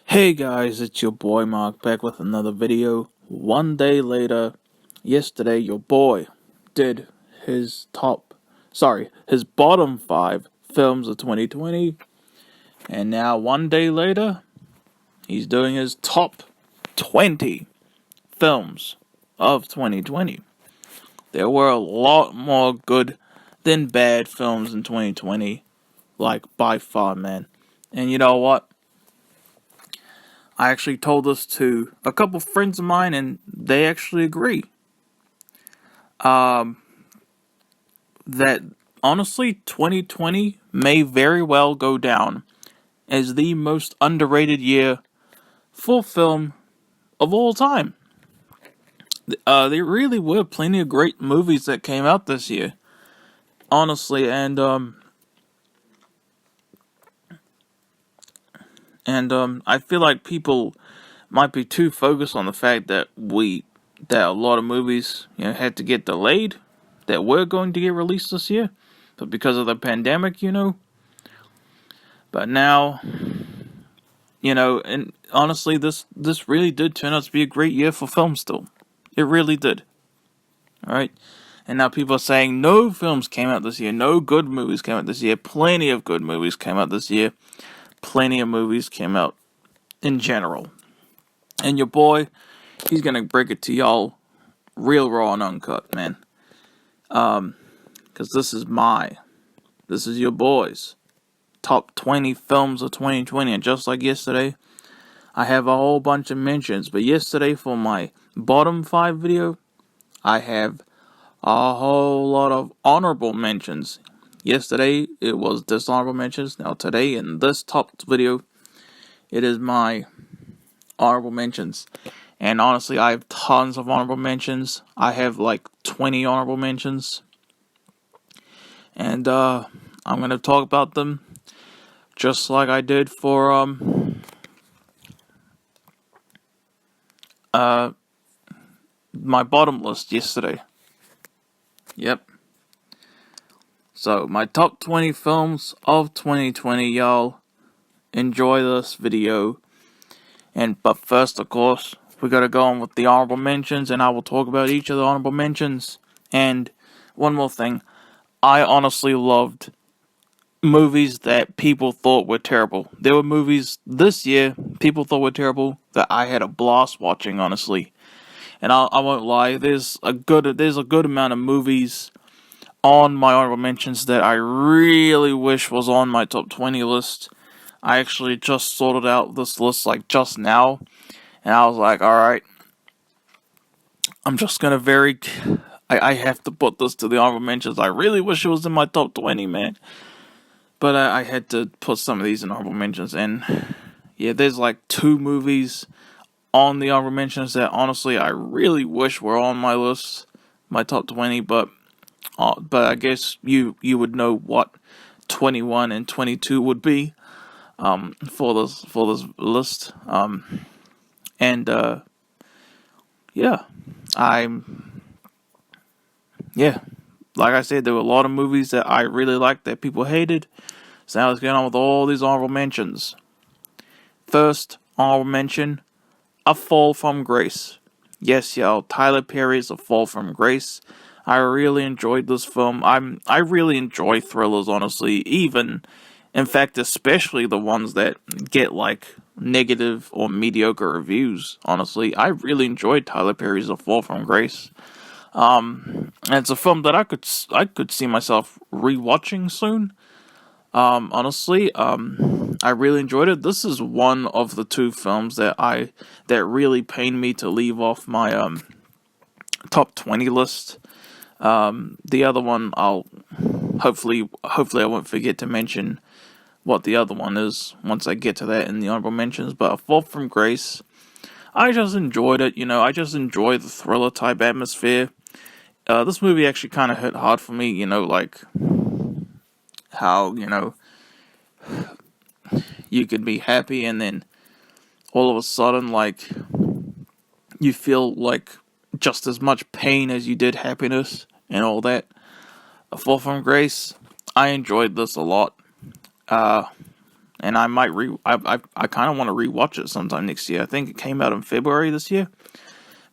Hey guys, it's your boy Mark back with another video. One day later, yesterday your boy did his his bottom 5 films of 2020, and now one day later, he's doing his top 20 films of 2020. There were a lot more good than bad films in 2020, like by far, man. And you know what? I actually told this to a couple friends of mine, and they actually agree. That honestly, 2020 may very well go down as the most underrated year for film of all time. There really were plenty of great movies that came out this year, honestly, and I feel like people might be too focused on the fact that a lot of movies, had to get delayed that were going to get released this year, but because of the pandemic, But now, and honestly, this really did turn out to be a great year for film still. It really did. Alright? And now people are saying no films came out this year, no good movies came out this year, plenty of good movies came out this year, plenty of movies came out in general. And your boy, he's gonna break it to y'all real raw and uncut, man. Because this is your boy's top 20 films of 2020, and just like yesterday, I have a whole bunch of mentions, but yesterday for my bottom 5 video, I have a whole lot of honorable mentions. Yesterday, it was dishonorable mentions. Now today, in this top video, it is my honorable mentions. And honestly, I have tons of honorable mentions. I have like 20 honorable mentions. And I'm going to talk about them just like I did for my bottom list yesterday. Yep. So, my top 20 films of 2020, y'all. Enjoy this video. But first, of course, we gotta go on with the honorable mentions, and I will talk about each of the honorable mentions. And one more thing. I honestly loved movies that people thought were terrible. There were movies this year people thought were terrible that I had a blast watching, honestly. And I won't lie, there's a good amount of movies on my honorable mentions that I really wish was on my top 20 list. I actually just sorted out this list like just now, and I was like, alright, I'm just gonna I have to put this to the honorable mentions. I really wish it was in my top 20, man. But I had to put some of these in honorable mentions, and yeah, there's like 2 movies on the honorable mentions that honestly I really wish were on my list, my top 20, but I guess you would know what 21 and 22 would be for this list. And yeah, like I said, there were a lot of movies that I really liked that people hated. So now let's get on with all these honorable mentions. First honorable mention, A Fall from Grace. Yes, y'all, Tyler Perry's A Fall from Grace. I really enjoyed this film. I really enjoy thrillers, honestly. In fact, especially the ones that get like negative or mediocre reviews. Honestly, I really enjoyed Tyler Perry's A Fall from Grace. And it's a film that I could see myself rewatching soon. Honestly, I really enjoyed it. This is one of the 2 films that really pained me to leave off my top 20 list. The other one, I'll hopefully I won't forget to mention what the other one is once I get to that in the honorable mentions. But A Fall from Grace, I just enjoyed it. I just enjoy the thriller type atmosphere. This movie actually kind of hit hard for me. Like how you could be happy and then all of a sudden, like, you feel like just as much pain as you did happiness and all that. A Fall from Grace, I enjoyed this a lot. and I might I kind of want to rewatch it sometime next year. I think it came out in February this year.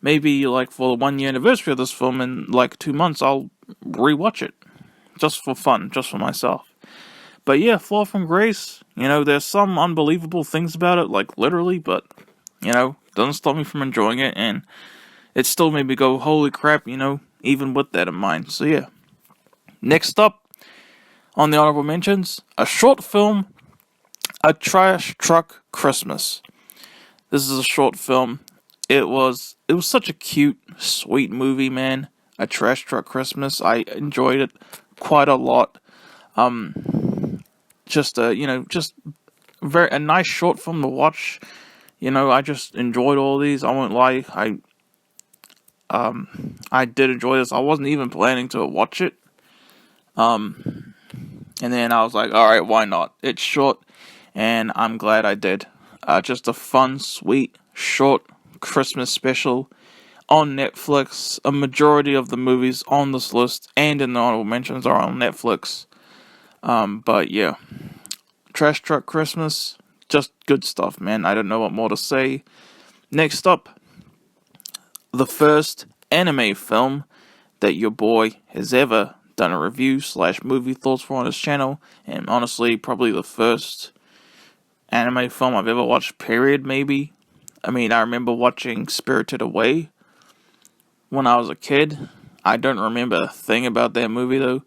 Maybe like for the 1 year anniversary of this film in like 2 months, I'll rewatch it just for fun, just for myself. But yeah, Fall from Grace. There's some unbelievable things about it, like literally, but doesn't stop me from enjoying it, and it still made me go, holy crap, even with that in mind. So yeah. Next up on the honorable mentions, a short film, A Trash Truck Christmas. This is a short film. It was such a cute, sweet movie, man. A Trash Truck Christmas. I enjoyed it quite a lot. Just a nice short film to watch. I just enjoyed all these. I won't lie. I did enjoy this. I wasn't even planning to watch it. And then I was like, alright, why not? It's short, and I'm glad I did. Just a fun, sweet, short Christmas special on Netflix. A majority of the movies on this list and in the honorable mentions are on Netflix. But yeah. Trash Truck Christmas, just good stuff, man. I don't know what more to say. Next up, the first anime film that your boy has ever done a review / movie thoughts for on his channel, and honestly, probably the first anime film I've ever watched, period, maybe. I remember watching Spirited Away when I was a kid. I don't remember a thing about that movie, though.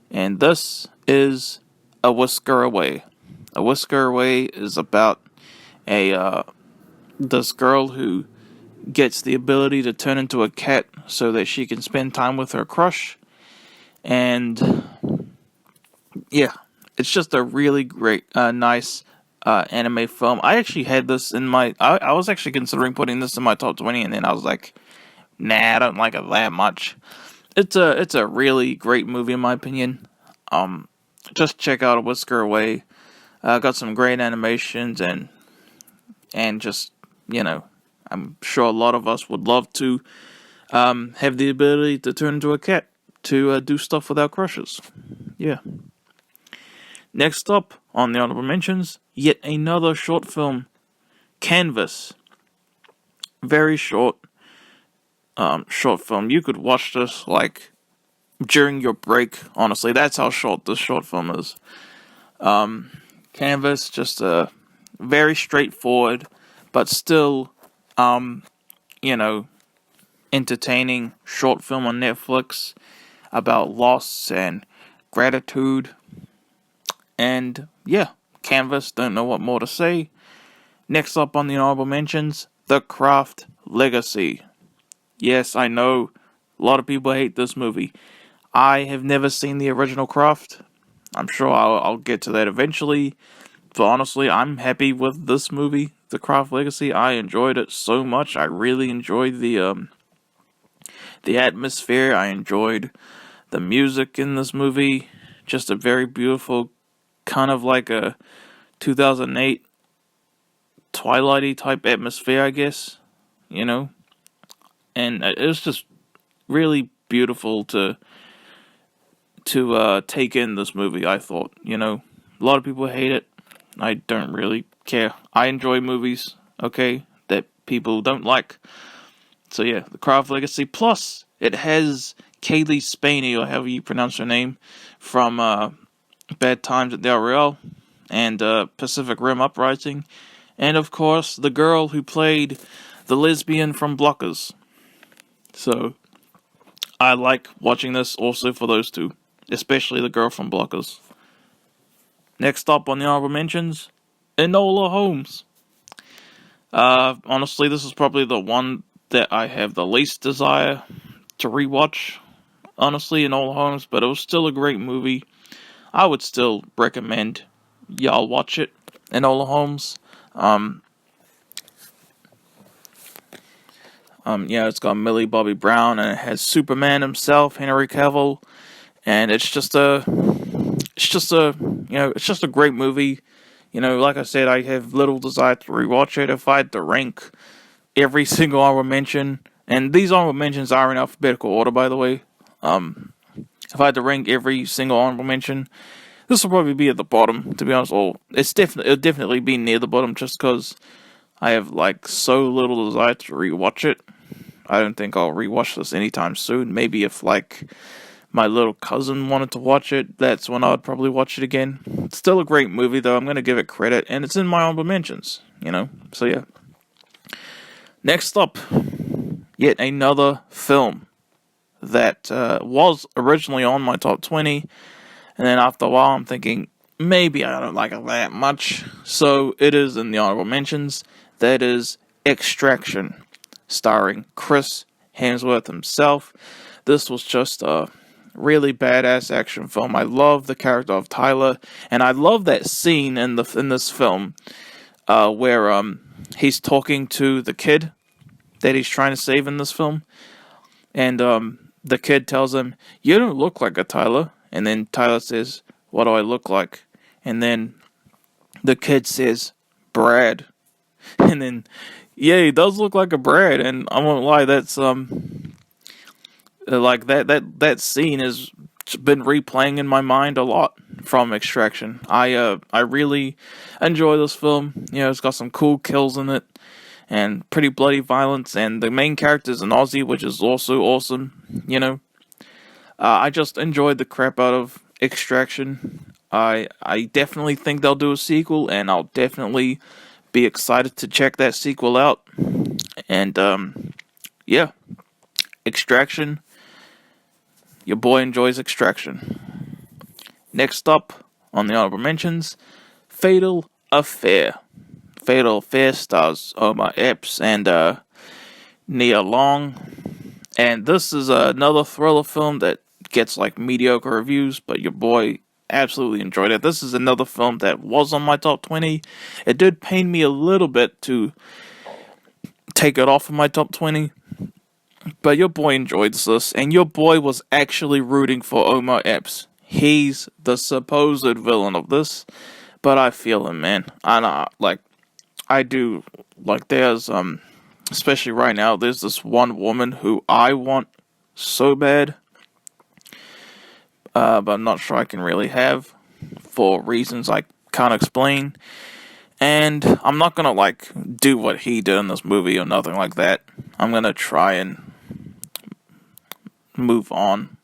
And this is A Whisker Away. A Whisker Away is about this girl who gets the ability to turn into a cat so that she can spend time with her crush. And yeah, it's just a really great, nice anime film. I actually had this in my... I was actually considering putting this in my top 20, and then I was like, nah, I don't like it that much. It's a really great movie in my opinion. Just check out A Whisker Away. Got some great animations, and just, I'm sure a lot of us would love to have the ability to turn into a cat to do stuff with our crushes. Yeah. Next up on the honorable mentions, yet another short film, Canvas. Very short film. You could watch this like during your break. Honestly, that's how short this short film is. Canvas, just a very straightforward, but still, entertaining short film on Netflix about loss and gratitude. And yeah, Canvas, don't know what more to say. Next up on the honorable mentions, The Craft Legacy. Yes, I know, a lot of people hate this movie. I have never seen the original Craft. I'm sure I'll get to that eventually. But honestly, I'm happy with this movie, The Craft Legacy. I enjoyed it so much. I really enjoyed the atmosphere. I enjoyed the music in this movie. Just a very beautiful, kind of like a 2008 Twilight-y type atmosphere, I guess. And it was just really beautiful to take in this movie, I thought. A lot of people hate it. I don't really care. I enjoy movies, okay, that people don't like. So yeah, The Craft Legacy. Plus, it has Kaylee Spaney, or however you pronounce her name, from Bad Times at Del Real and Pacific Rim Uprising. And of course, the girl who played the lesbian from Blockers. So, I like watching this also for those two. Especially the girl from Blockers. Next up on the honorable mentions, Enola Holmes. Honestly, this is probably the one that I have the least desire to rewatch. Honestly, Enola Holmes, but it was still a great movie. I would still recommend y'all watch it. Enola Holmes. It's got Millie Bobby Brown, and it has Superman himself, Henry Cavill, and it's just a great movie. Like I said, I have little desire to rewatch it. If I had to rank every single honorable mention, and these honorable mentions are in alphabetical order, by the way. If I had to rank every single honorable mention, This will probably be at the bottom, to be honest. Or it'll definitely be near the bottom, just because I have like so little desire to rewatch it. I don't think I'll rewatch this anytime soon. Maybe if like my little cousin wanted to watch it, that's when I'd probably watch it again. It's still a great movie, though. I'm gonna give it credit, and it's in my honorable mentions. So yeah. Next up, yet another film that was originally on my top 20, and then after a while I'm thinking, maybe I don't like it that much, so it is in the honorable mentions. That is Extraction, starring Chris Hemsworth himself. This was just a really badass action film. I love the character of Tyler, and I love that scene in this film where he's talking to the kid that he's trying to save in this film, and the kid tells him, "You don't look like a Tyler," and then Tyler says, "What do I look like?" And then the kid says, "Brad," and then yeah, he does look like a Brad, and I won't lie, that's like that scene has been replaying in my mind a lot from Extraction. I really enjoy this film. It's got some cool kills in it and pretty bloody violence, and the main character is an Aussie, which is also awesome. I just enjoyed the crap out of Extraction. I definitely think they'll do a sequel, and I'll definitely be excited to check that sequel out. And yeah, Extraction. Your boy enjoys Extraction. Next up on the honorable mentions, Fatal Affair. Fatal Affair stars Omar Epps and Nia Long. And this is another thriller film that gets like mediocre reviews, but your boy absolutely enjoyed it. This is another film that was on my top 20. It did pain me a little bit to take it off of my top 20. But your boy enjoyed this, and your boy was actually rooting for Omar Epps. He's the supposed villain of this, but I feel him, man. I do. Like, there's, especially right now, there's this one woman who I want so bad, but I'm not sure I can really have, for reasons I can't explain. And I'm not gonna, like, do what he did in this movie or nothing like that. I'm gonna try and move on,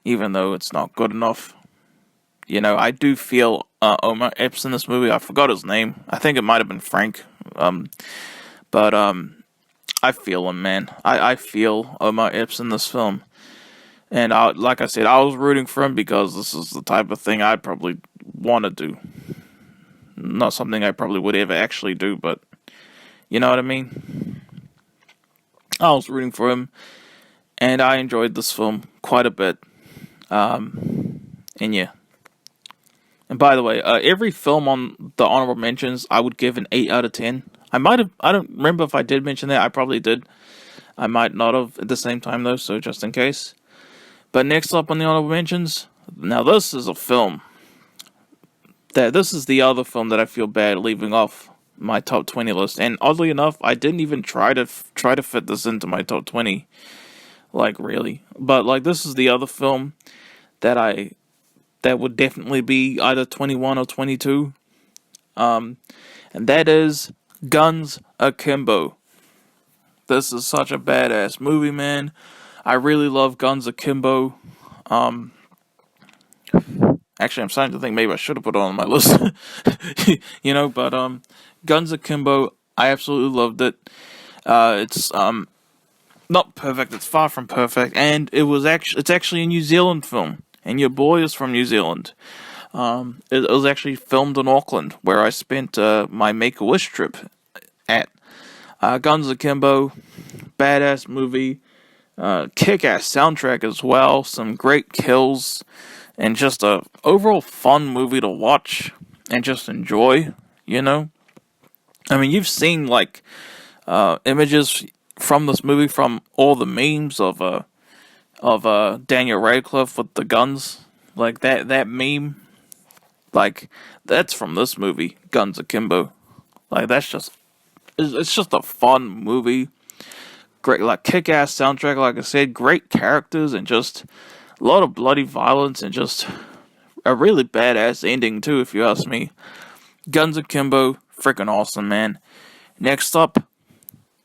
even though it's not good enough. I do feel Omar Epps in this movie. I forgot his name. I think it might have been Frank. But I feel him, man. I feel Omar Epps in this film. And like I said, I was rooting for him because this is the type of thing I'd probably want to do. Not something I probably would ever actually do, but you know what I mean? I was rooting for him, and I enjoyed this film quite a bit. And yeah. And by the way, every film on the honorable mentions, I would give an 8 out of 10. I don't remember if I did mention that. I probably did. I might not have at the same time, though, so just in case. But next up on the honorable mentions, now this is a film. This is the other film that I feel bad leaving off my top 20 list. And oddly enough, I didn't even try to fit this into my top 20. Like, really. But, like, this is the other film that would definitely be either 21 or 22. And that is Guns Akimbo. This is such a badass movie, man. I really love Guns Akimbo. Actually, I'm starting to think maybe I should have put it on my list. But Guns Akimbo, I absolutely loved it. It's not perfect, it's far from perfect, and it's actually a New Zealand film, and your boy is from New Zealand. It was actually filmed in Auckland, where I spent my Make-A-Wish trip at. Guns Akimbo, badass movie, kick-ass soundtrack as well, some great kills, and just a overall fun movie to watch and just enjoy, I mean, you've seen, like, images from this movie from all the memes of Daniel Radcliffe with the guns. Like, that meme, like, that's from this movie, Guns Akimbo. Like, it's just a fun movie. Great, like, kick-ass soundtrack, like I said, great characters, and just a lot of bloody violence, and just a really badass ending too, if you ask me. Guns Akimbo, freaking awesome, man. Next up,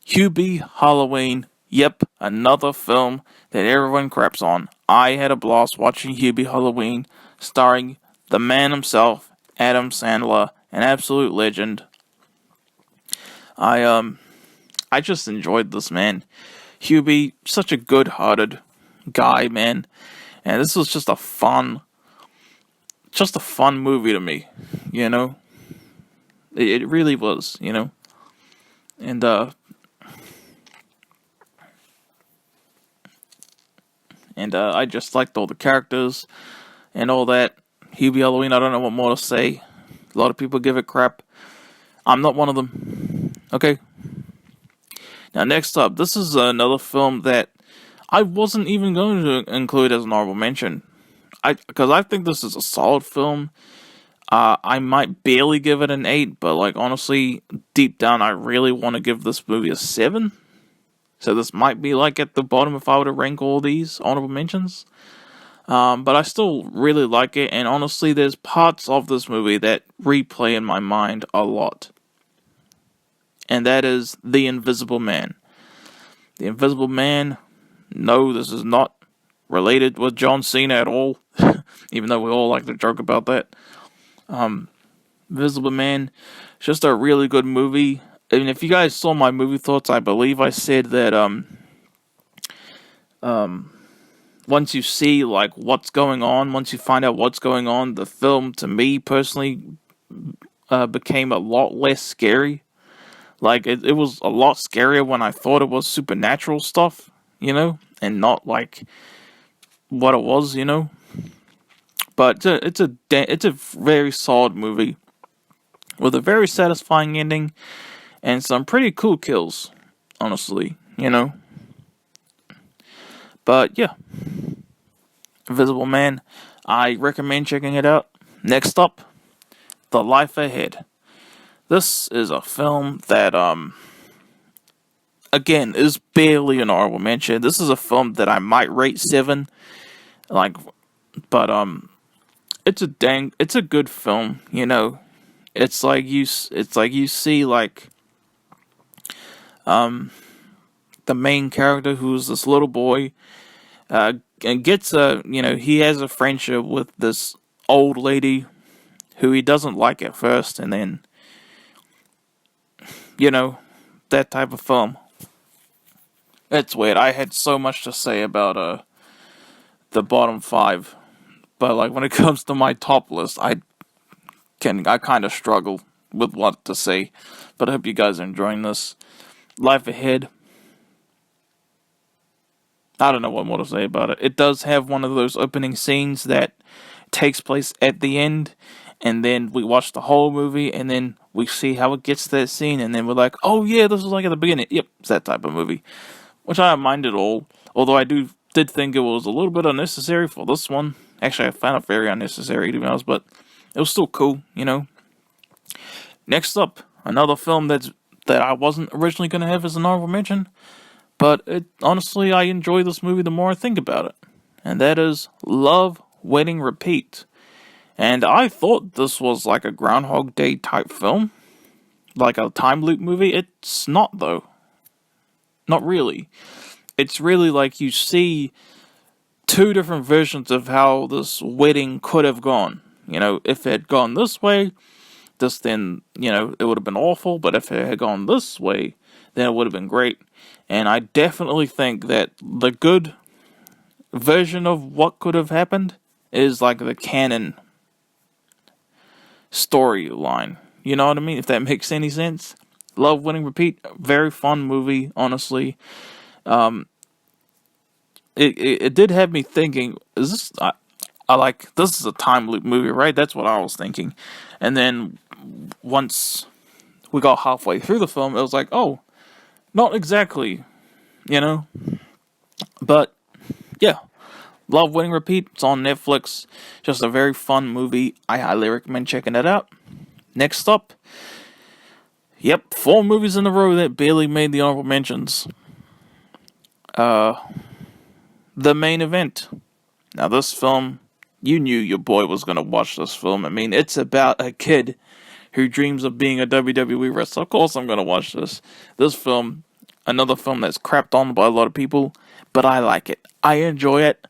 HUBIE Halloween. Yep, another film that everyone craps on. I had a blast watching HUBIE Halloween, starring the man himself, Adam Sandler, an absolute legend. I just enjoyed this, man. HUBIE, such a good-hearted guy, man. And this was just a fun movie to me, you know? It really was, you know? And, I just liked all the characters and all that. HUBIE Halloween, I don't know what more to say. A lot of people give it crap. I'm not one of them. Okay? Now, next up, this is another film that I wasn't even going to include as an honorable mention. Because I think this is a solid film. I might barely give it an 8, but, like, honestly, deep down, I really want to give this movie a 7. So this might be, like, at the bottom if I were to rank all these honorable mentions. But I still really like it, and honestly, there's parts of this movie that replay in my mind a lot. And that is The Invisible Man. The Invisible Man, no, this is not related with John Cena at all, even though we all like to joke about that. Invisible Man, it's just a really good movie. I mean, if you guys saw my movie thoughts, I believe I said that, once you see, like, what's going on, once you find out what's going on, the film, to me, personally, became a lot less scary. Like, it was a lot scarier when I thought it was supernatural stuff, you know, and not, like, what it was, you know. But it's a very solid movie with a very satisfying ending and some pretty cool kills, honestly, you know. But, yeah. Invisible Man, I recommend checking it out. Next up, The Life Ahead. This is a film that, again, is barely an honorable mention. This is a film that I might rate 7, like, but, it's a good film, you know. It's like you see, like, the main character, who's this little boy, and gets he has a friendship with this old lady who he doesn't like at first, and then, you know, that type of film. It's weird. I had so much to say about the bottom 5, but, like, when it comes to my top list, I kind of struggle with what to say. But I hope you guys are enjoying this. Life Ahead, I don't know what more to say about it. It does have one of those opening scenes that takes place at the end, and then we watch the whole movie, and then we see how it gets to that scene, and then we're like, oh yeah, this was like at the beginning. Yep, it's that type of movie. Which I don't mind at all. Although I did think it was a little bit unnecessary for this one. Actually, I found it very unnecessary, to be honest, but it was still cool, you know. Next up, another film that I wasn't originally going to have as an honorable mention, but honestly, I enjoy this movie the more I think about it. And that is Love, Wedding, Repeat. And I thought this was like a Groundhog Day type film. Like a time loop movie. It's not, though. Not really. It's really like you see 2 different versions of how this wedding could have gone. You know, if it had gone this way, then, you know, it would have been awful. But if it had gone this way, then it would have been great. And I definitely think that the good version of what could have happened is like the canon storyline. You know what I mean? If that makes any sense. Love, Wedding, Repeat. Very fun movie, honestly. It did have me thinking, is this... this is a time loop movie, right? That's what I was thinking. And then once we got halfway through the film, it was like, oh, not exactly, you know? But, yeah. Love, Wedding, Repeat. It's on Netflix. Just a very fun movie. I highly recommend checking it out. Next up. Yep, 4 movies in a row that barely made the honorable mentions. The Main Event. Now, this film you knew your boy was going to watch this film. I mean, it's about a kid who dreams of being a WWE wrestler. Of course I'm going to watch this. This film, another film that's crapped on by a lot of people, but I like it. I enjoy it.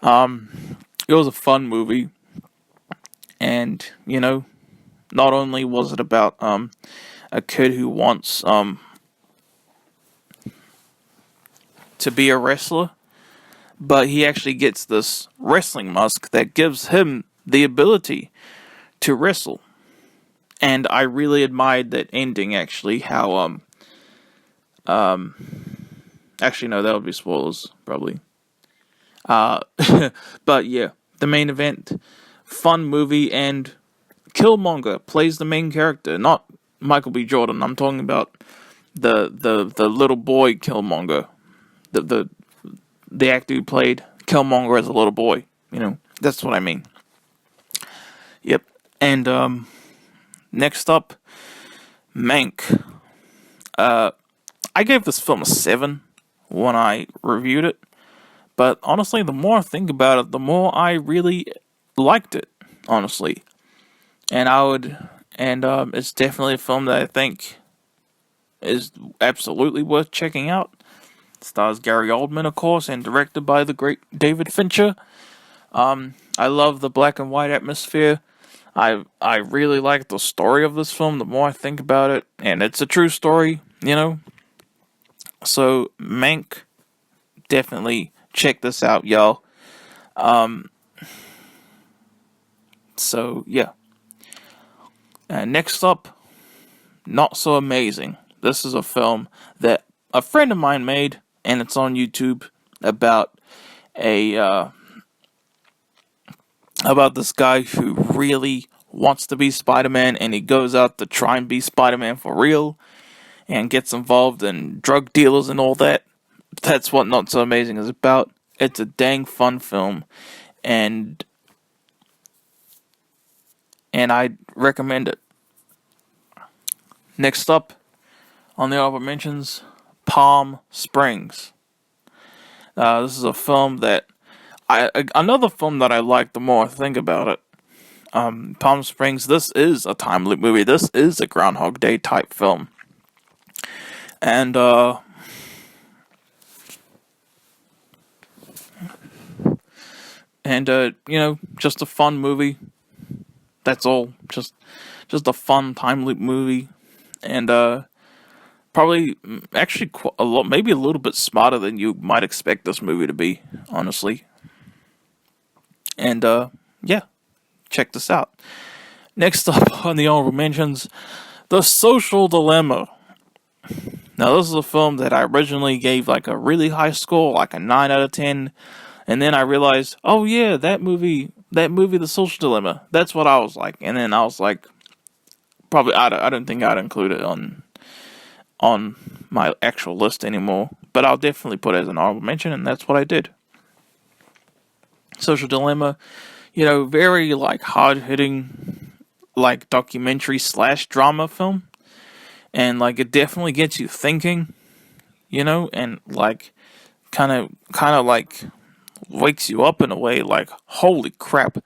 It was a fun movie. And, you know, not only was it about a kid who wants to be a wrestler, but he actually gets this wrestling mask that gives him the ability to wrestle. And I really admired that ending, actually, how actually no, that would be spoilers, probably. But yeah, the main event, fun movie, and Killmonger plays the main character, not Michael B. Jordan. I'm talking about the little boy Killmonger, the actor who played Killmonger as a little boy. You know, that's what I mean. Yep. And next up, Mank. I gave this film a 7 when I reviewed it, but honestly, the more I think about it, the more I really liked it, honestly. And it's definitely a film that I think is absolutely worth checking out. It stars Gary Oldman, of course, and directed by the great David Fincher. I love the black and white atmosphere. I really like the story of this film the more I think about it, and it's a true story, you know. So, Mank, definitely check this out, y'all. So, yeah. Next up, Not So Amazing. This is a film that a friend of mine made, and it's on YouTube, about about this guy who really wants to be Spider-Man, and he goes out to try and be Spider-Man for real, and gets involved in drug dealers and all that. That's what Not So Amazing is about. It's a dang fun film, and I recommend it. Next up on the honorable mentions, Palm Springs. This is a film that another film that I like the more I think about it. Palm Springs, this is a time loop movie. This is a Groundhog Day type film. And, you know, just a fun movie. That's all. Just a fun time loop movie. And, probably, actually, maybe a little bit smarter than you might expect this movie to be, honestly. And, yeah, check this out. Next up on the honorable mentions, The Social Dilemma. Now, this is a film that I originally gave like a really high score, like a 9 out of 10. And then I realized, oh yeah, that movie, The Social Dilemma, that's what I was like. And then I was like, probably, I don't think I'd include it on my actual list anymore. But I'll definitely put it as an honorable mention, and that's what I did. Social Dilemma, you know, very like hard-hitting, like documentary / drama film. And, like, it definitely gets you thinking, you know, and, like, kind of, like, wakes you up in a way, like, holy crap.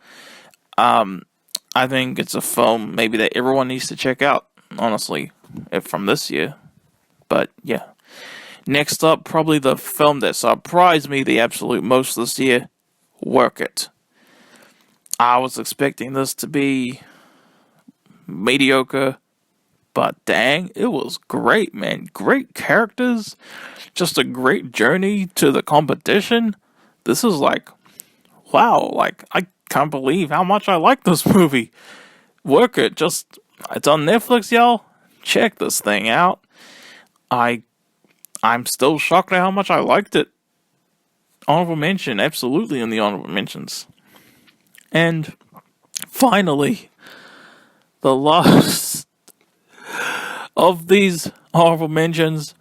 I think it's a film maybe that everyone needs to check out, honestly, from this year. But, yeah. Next up, probably the film that surprised me the absolute most this year, Work It. I was expecting this to be mediocre, but dang, it was great, man. Great characters. Just a great journey to the competition. This is like, wow, like, I can't believe how much I like this movie. Work It. It's on Netflix, y'all. Check this thing out. I'm still shocked at how much I liked it. Honorable mention, absolutely in the honorable mentions. And finally, the last of these honorable mentions,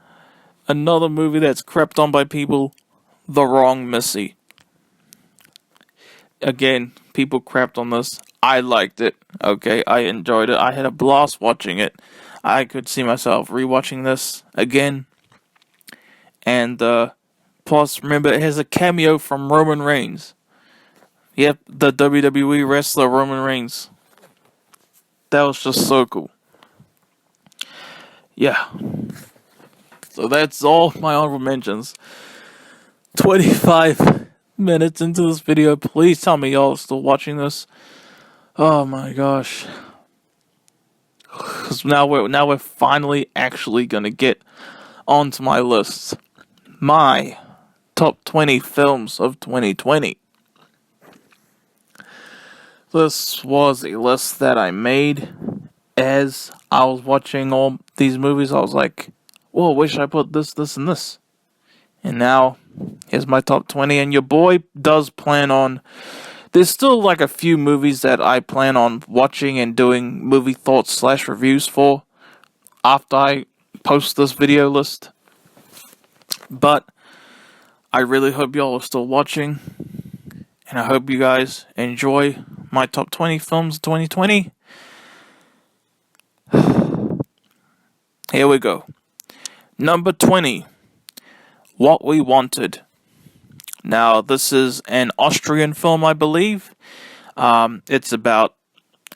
another movie that's crept on by people, The Wrong Missy. Again, people crapped on this. I liked it. Okay, I enjoyed it. I had a blast watching it. I could see myself rewatching this again. And plus, remember, it has a cameo from Roman Reigns. Yep, the WWE wrestler Roman Reigns. That was just so cool. Yeah. So that's all my honorable mentions. 25 minutes into this video. Please tell me y'all are still watching this. Oh my gosh. Because now we're finally actually gonna get onto my list. My top 20 films of 2020. This was a list that I made as I was watching all these movies. I was like, whoa, wish I put this, and this. And now, here's my top 20. And your boy does plan on... There's still like a few movies that I plan on watching and doing movie thoughts / reviews for after I post this video list. But I really hope y'all are still watching. And I hope you guys enjoy my top 20 films of 2020. Here we go. Number 20. What We Wanted. Now, this is an Austrian film, I believe. It's about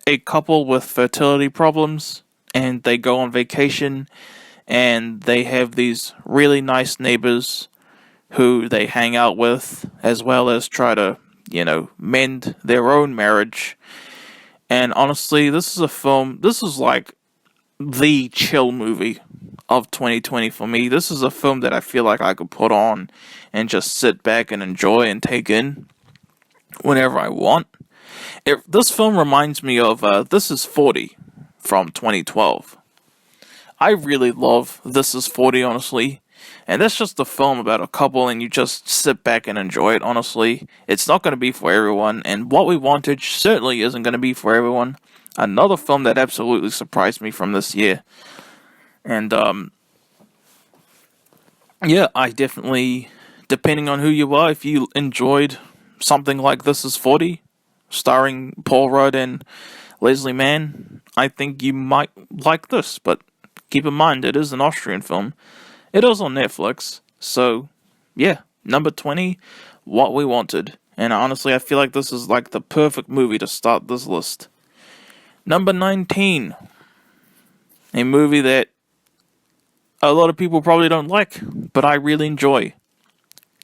a couple with fertility problems, and they go on vacation, and they have these really nice neighbors who they hang out with, as well as try to, mend their own marriage. And honestly, this is like the chill movie of 2020 for me. This is a film that I feel like I could put on and just sit back and enjoy and take in whenever I want. This film reminds me of This Is 40 from 2012. I really love This Is 40, honestly. And that's just a film about a couple, and you just sit back and enjoy it, honestly. It's not going to be for everyone, and What We Wanted certainly isn't going to be for everyone. Another film that absolutely surprised me from this year. And, yeah, I definitely, depending on who you are, if you enjoyed something like This Is 40, starring Paul Rudd and Leslie Mann, I think you might like this. But keep in mind, it is an Austrian film. It is on Netflix. So, yeah, number 20, What We Wanted. And honestly, I feel like this is like the perfect movie to start this list. Number 19, a movie that a lot of people probably don't like, but I really enjoy.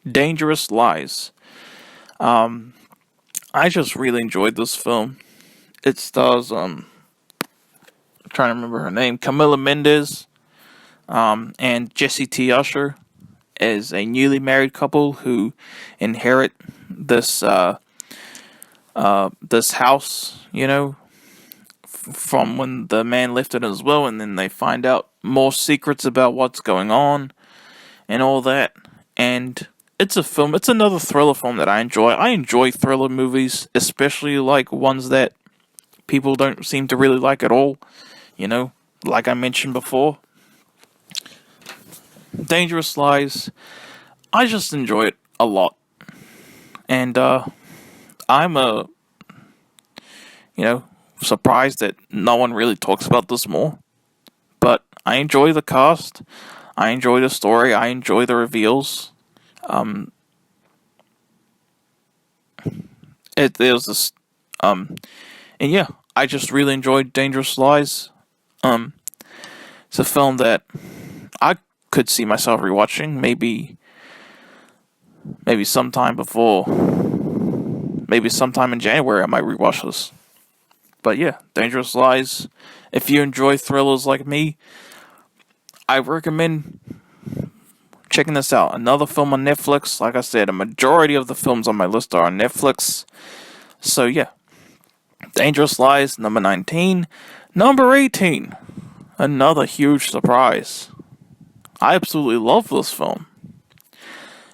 Dangerous Lies. I just really enjoyed this film. It stars, I'm trying to remember her name, Camila Mendes, and Jesse T. Usher as a newly married couple who inherit this, this house, from when the man left it as well, and then they find out more secrets about what's going on and all that. And it's another thriller film that I enjoy. I enjoy thriller movies, especially like ones that people don't seem to really like at all, like I mentioned before. Dangerous Lies, I just enjoy it a lot. And I'm surprised that no one really talks about this more. But I enjoy the cast. I enjoy the story. I enjoy the reveals. There's this, and yeah, I just really enjoyed Dangerous Lies. It's a film that I could see myself rewatching. Maybe sometime in January I might rewatch this. But yeah, Dangerous Lies. If you enjoy thrillers like me, I recommend checking this out. Another film on Netflix. Like I said, a majority of the films on my list are on Netflix. So yeah, Dangerous Lies, number 19. Number 18. Another huge surprise. I absolutely love this film.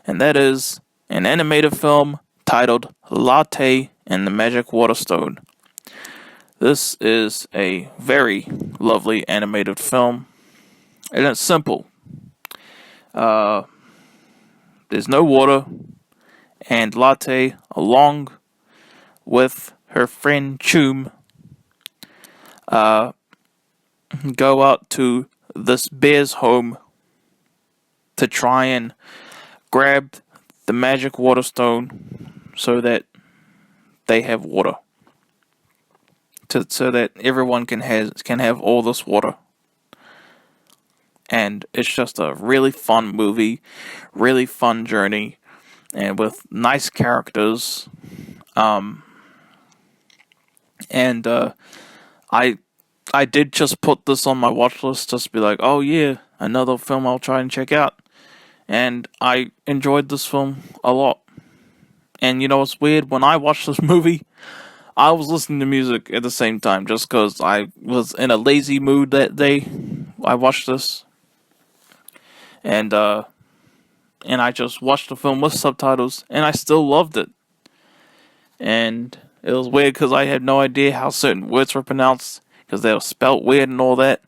And that is an animated film titled LATTE and the Magic Waterstone. This is a very lovely animated film. And it's simple. There's no water. And Latte, along with her friend Choom, go out to this bear's home to try and grab the magic waterstone so that they have water, so that everyone can have all this water. And it's just a really fun movie, really fun journey, and with nice characters. And I did just put this on my watch list just to be like, oh yeah, another film I'll try and check out. And I enjoyed this film a lot. And you know what's weird? When I watched this movie, I was listening to music at the same time just because I was in a lazy mood that day. I watched this. And I just watched the film with subtitles, and I still loved it. And it was weird because I had no idea how certain words were pronounced, because they were spelt weird and all that.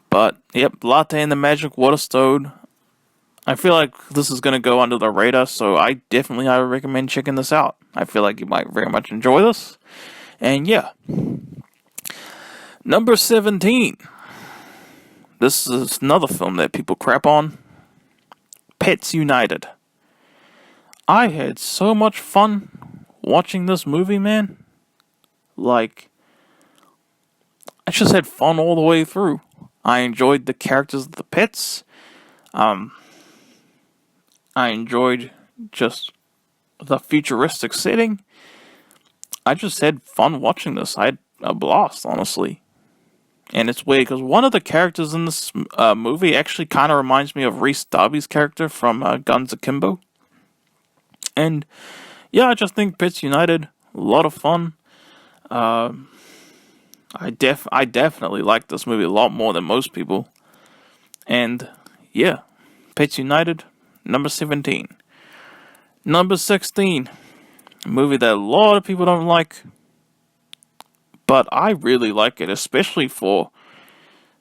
But, yep, Latte and the Magic Waterstone. I feel like this is going to go under the radar, so I would recommend checking this out. I feel like you might very much enjoy this. And, yeah. Number 17. This is another film that people crap on. Pets United. I had so much fun watching this movie, man. Like, I just had fun all the way through. I enjoyed the characters of the pets. I enjoyed just the futuristic setting. I just had fun watching this. I had a blast, honestly. And it's weird because one of the characters in this movie actually kind of reminds me of Rhys Darby's character from Guns Akimbo. And yeah, I just think Pets United, a lot of fun. I definitely like this movie a lot more than most people. And yeah, Pets United, number 17. Number 16, a movie that a lot of people don't like. But I really like it, especially for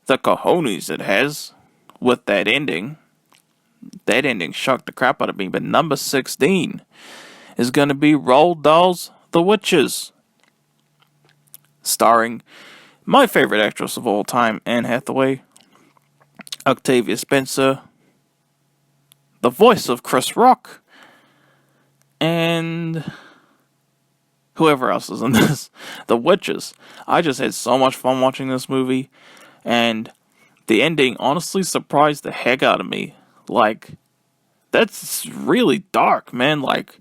the cojones it has with that ending. That ending shocked the crap out of me. But number 16 is going to be Roald Dahl's The Witches. Starring my favorite actress of all time, Anne Hathaway, Octavia Spencer, the voice of Chris Rock, and whoever else is in this. The Witches. I just had so much fun watching this movie. And the ending honestly surprised the heck out of me. Like, that's really dark, man. Like,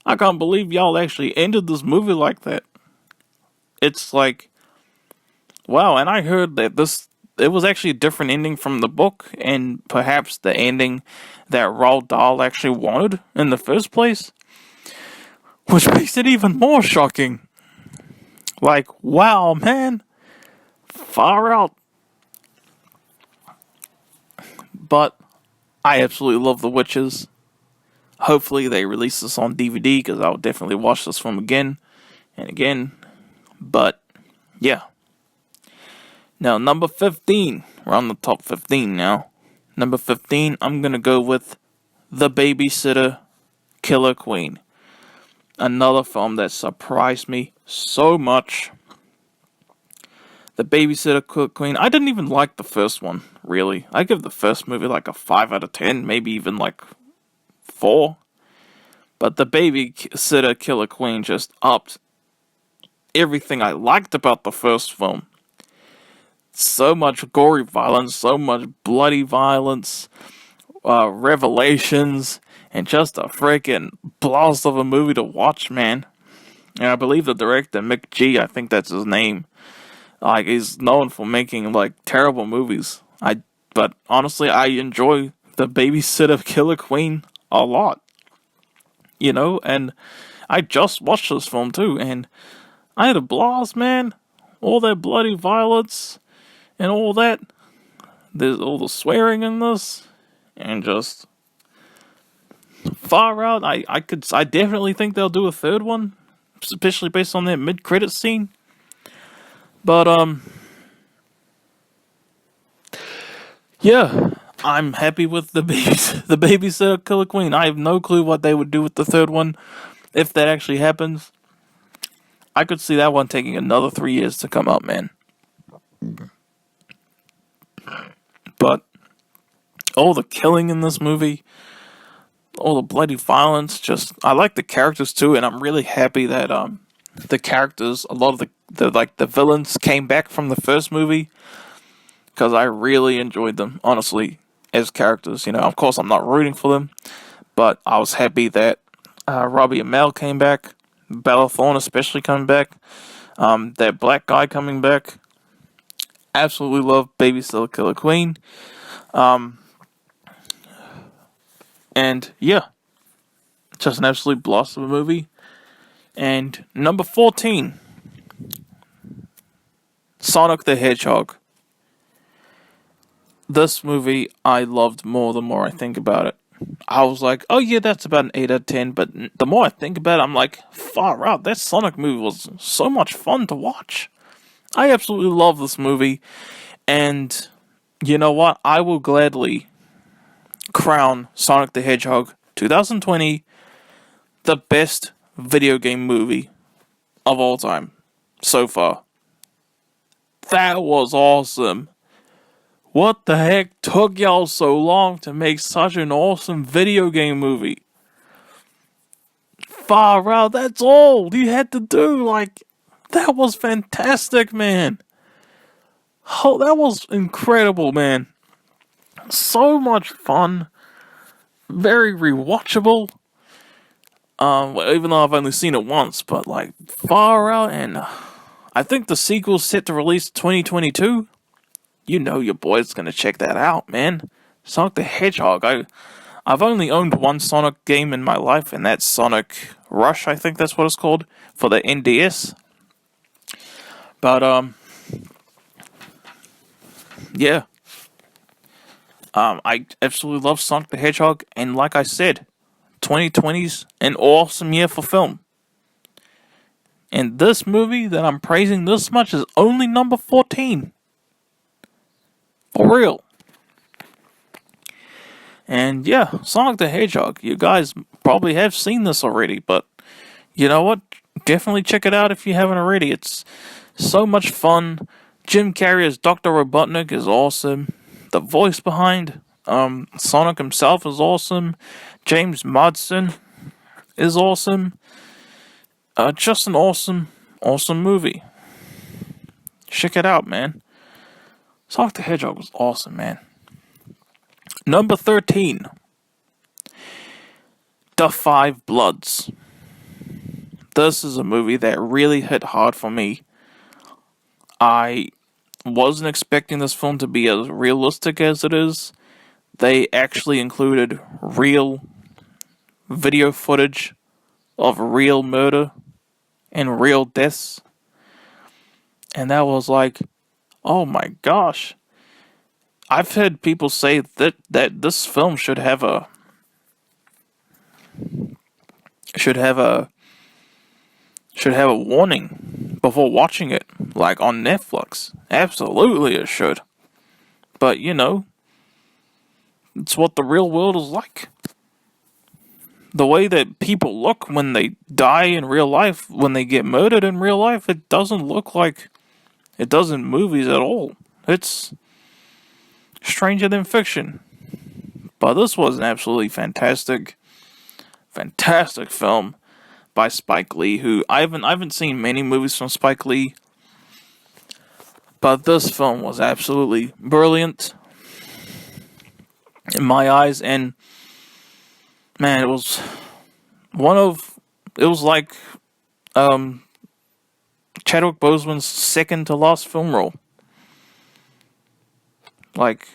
I can't believe y'all actually ended this movie like that. It's like, wow. And I heard that it was actually a different ending from the book. And perhaps the ending that Roald Dahl actually wanted in the first place. Which makes it even more shocking. Like, wow, man. Far out. But I absolutely love The Witches. Hopefully they release this on DVD, because I'll definitely watch this film again and again. But, yeah. Now, number 15. We're on the top 15 now. Number 15, I'm going to go with The Babysitter Killer Queen. Another film that surprised me so much. The Babysitter Killer Queen. I didn't even like the first one, really. I give the first movie like a 5 out of 10, maybe even like 4. But The Babysitter Killer Queen just upped everything I liked about the first film. So much gory violence, so much bloody violence, revelations, and just a freaking blast of a movie to watch, man. And I believe the director, Mick G, I think that's his name, like, he's known for making, like, terrible movies. But honestly, I enjoy The Babysitter Killer Queen a lot. You know, and I just watched this film too, and I had a blast, man. All that bloody violence and all that. There's all the swearing in this, and just far out. I definitely think they'll do a third one, especially based on that mid-credit scene. But yeah, I'm happy with the Babysitter Killer Queen. I have no clue what they would do with the third one, if that actually happens. I could see that one taking another 3 years to come out, man. But all the killing in this movie, all the bloody violence, just, I like the characters too, and I'm really happy that the characters, a lot of the villains came back from the first movie, because I really enjoyed them, honestly, as characters. You know, of course I'm not rooting for them, but I was happy that Robbie Amell came back, Bella Thorne especially coming back, that black guy coming back. Absolutely love Babysitter Killer Queen. And yeah, just an absolute blast of a movie. And number 14, Sonic the Hedgehog. This movie I loved more the more I think about it. I was like, oh yeah, that's about an 8 out of 10, but the more I think about it, I'm like, far out, that Sonic movie was so much fun to watch. I absolutely love this movie, and you know what? I will gladly crown Sonic the Hedgehog 2020 the best video game movie of all time so far. That was awesome. What the heck took y'all so long to make such an awesome video game movie? Far out, that's all you had to do. Like, that was fantastic, man. Oh, that was incredible, man. So much fun. Very rewatchable. Even though I've only seen it once, but like, far out. And I think the sequel's set to release 2022. You know your boy's gonna check that out, man. Sonic the Hedgehog. I've only owned one Sonic game in my life, and that's Sonic Rush, I think that's what it's called, for the NDS. But, yeah. I absolutely love Sonic the Hedgehog, and like I said, 2020's an awesome year for film. And this movie that I'm praising this much is only number 14. For real. And yeah, Sonic the Hedgehog. You guys probably have seen this already, but you know what? Definitely check it out if you haven't already. It's so much fun. Jim Carrey as Dr. Robotnik is awesome. The voice behind Sonic himself is awesome. James Marsden is awesome. Just an awesome movie. Check it out, man. Sonic the Hedgehog was awesome, man. Number 13. The Five Bloods. This is a movie that really hit hard for me. I wasn't expecting this film to be as realistic as it is. They actually included real video footage of real murder and real deaths. And that was like, oh my gosh. I've heard people say that this film should have a warning before watching it, like on Netflix. Absolutely it should. But you know, it's what the real world is like. The way that people look when they die in real life, when they get murdered in real life, it doesn't look like it does in movies at all. It's stranger than fiction. But this was an absolutely fantastic film by Spike Lee, who I haven't seen many movies from Spike Lee, but this film was absolutely brilliant in my eyes. And man, it was like Chadwick Boseman's second to last film role. Like,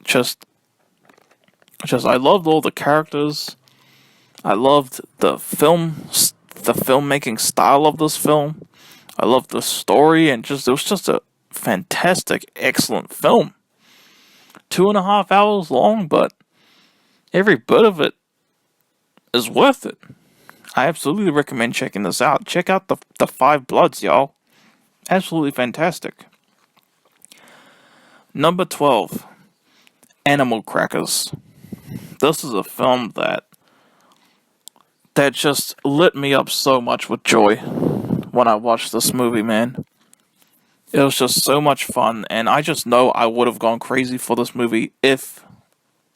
just I loved all the characters. I loved the filmmaking style of this film. I loved the story, and it was just a fantastic, excellent film. 2.5 hours long, but every bit of it is worth it. I absolutely recommend checking this out. Check out the Five Bloods, y'all. Absolutely fantastic. Number 12, Animal Crackers. This is a film that just lit me up so much with joy when I watched this movie, man. It was just so much fun, and I just know I would have gone crazy for this movie if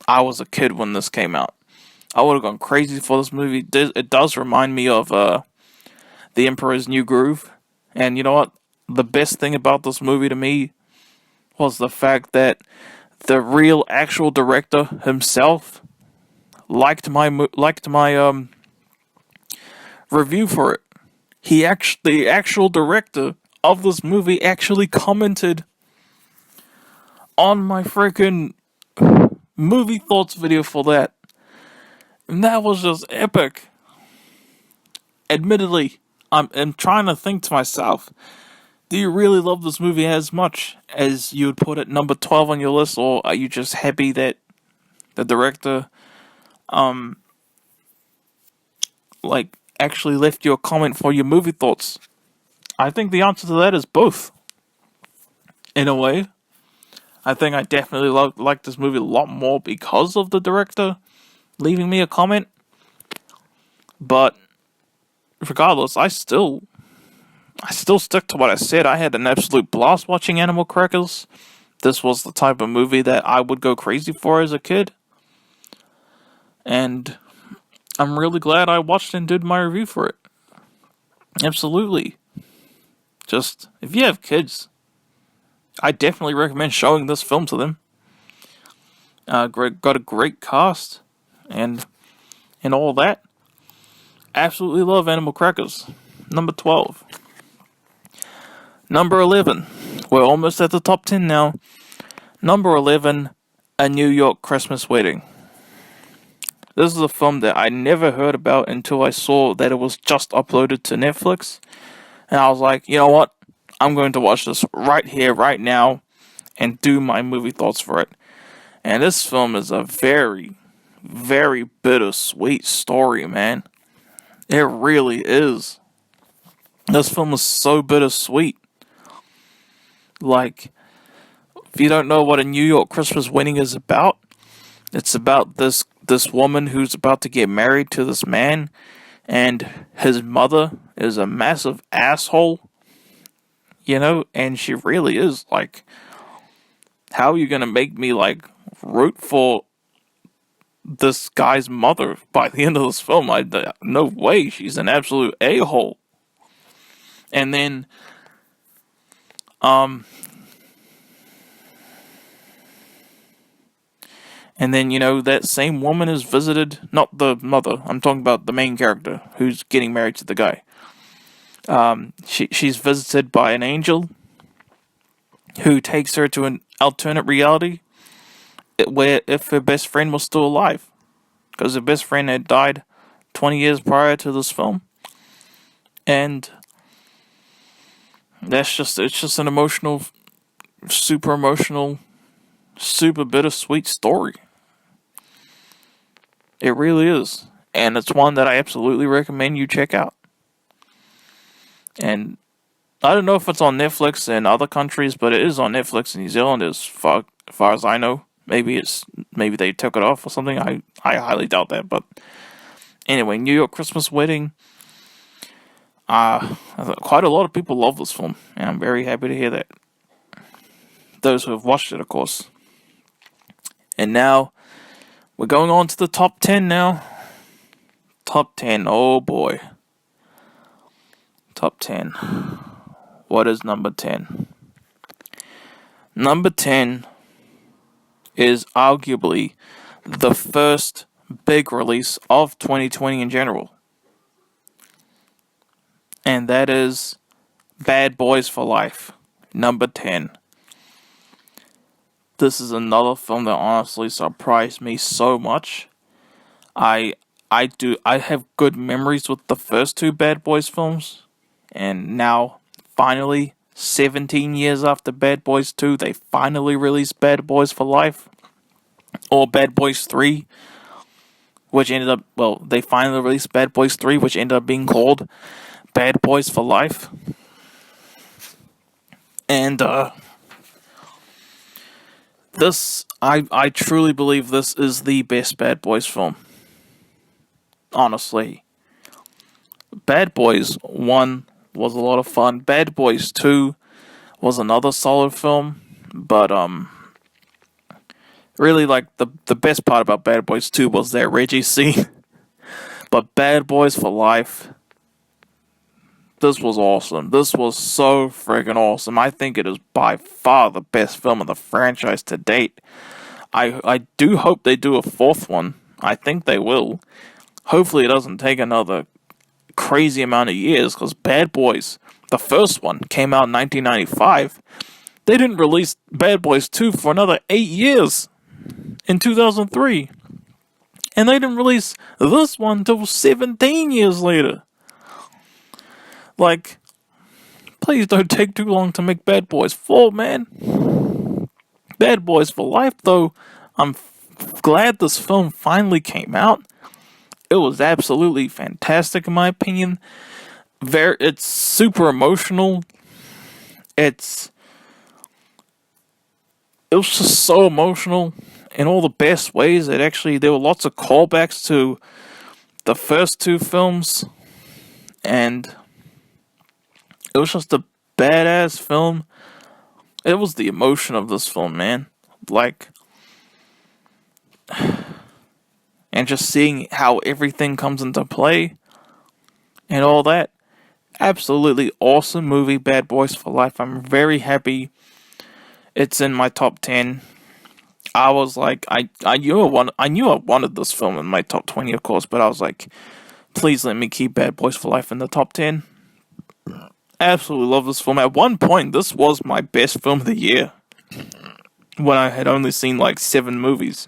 I was a kid when this came out. I would have gone crazy for this movie. It does remind me of The Emperor's New Groove. And you know what? The best thing about this movie to me was the fact that the real actual director himself liked my review for it. The actual director of this movie actually commented on my freaking movie thoughts video for that. And that was just epic. Admittedly, I'm trying to think to myself, do you really love this movie as much as you would put it number 12 on your list, or are you just happy that the director actually left you a comment for your movie thoughts? I think the answer to that is both. In a way, I think I definitely like this movie a lot more because of the director leaving me a comment. But regardless, I still stick to what I said. I had an absolute blast watching Animal Crackers. This was the type of movie that I would go crazy for as a kid. And I'm really glad I watched and did my review for it. Absolutely. Just, if you have kids, I definitely recommend showing this film to them. Got a great cast and all that. Absolutely love Animal Crackers. Number 12. Number 11. We're almost at the top 10 now. Number 11, A New York Christmas Wedding. This is a film that I never heard about until I saw that it was just uploaded to Netflix. And I was like, you know what? I'm going to watch this right here, right now, and do my movie thoughts for it. And this film is a very, very bittersweet story, man. It really is. This film is so bittersweet. Like, if you don't know what A New York Christmas Wedding is about, it's about this woman who's about to get married to this man, and his mother is a massive asshole, and she really is. Like, how are you gonna make me root for this guy's mother by the end of this film? No way, she's an absolute a-hole. And then that same woman is visited, not the mother, I'm talking about the main character who's getting married to the guy. She's visited by an angel who takes her to an alternate reality where if her best friend was still alive, because her best friend had died 20 years prior to this film. And it's just an emotional, super bittersweet story. It really is. And it's one that I absolutely recommend you check out. And I don't know if it's on Netflix in other countries, but it is on Netflix in New Zealand as far as I know. Maybe they took it off or something. I highly doubt that. But anyway, New York Christmas Wedding. Quite a lot of people love this film, and I'm very happy to hear that. Those who have watched it, of course. And now, we're going on to the top 10 now. Top 10, oh boy. Top 10. What is number 10? Number 10 is arguably the first big release of 2020 in general. And that is Bad Boys for Life, number 10. This is another film that honestly surprised me so much. I have good memories with the first two Bad Boys films, and now, finally, 17 years after Bad Boys 2, they finally released Bad Boys for Life, or Bad Boys 3, which ended up, they finally released Bad Boys 3, which ended up being called Bad Boys for Life. And, I truly believe this is the best Bad Boys film. Honestly. Bad Boys 1 was a lot of fun. Bad Boys 2 was another solid film. But, really, the best part about Bad Boys 2 was that Reggie scene. But Bad Boys for Life, this was awesome. This was so freaking awesome. I think it is by far the best film of the franchise to date. I do hope they do a fourth one. I think they will. Hopefully it doesn't take another crazy amount of years, because Bad Boys, the first one, came out in 1995. They didn't release Bad Boys 2 for another 8 years in 2003. And they didn't release this one until 17 years later. Like, please don't take too long to make Bad Boys 4, man. Bad Boys for Life, though, I'm glad this film finally came out. It was absolutely fantastic, in my opinion. It's super emotional. It was just so emotional in all the best ways. There were lots of callbacks to the first two films, and it was just a badass film. It was the emotion of this film, man. Like, and just seeing how everything comes into play and all that. Absolutely awesome movie, Bad Boys for Life. I'm very happy it's in my top 10. I was like, I knew I wanted this film in my top 20, of course, but I was like, please let me keep Bad Boys for Life in the top 10. Absolutely love this film. At one point, this was my best film of the year, when I had only seen like 7 movies.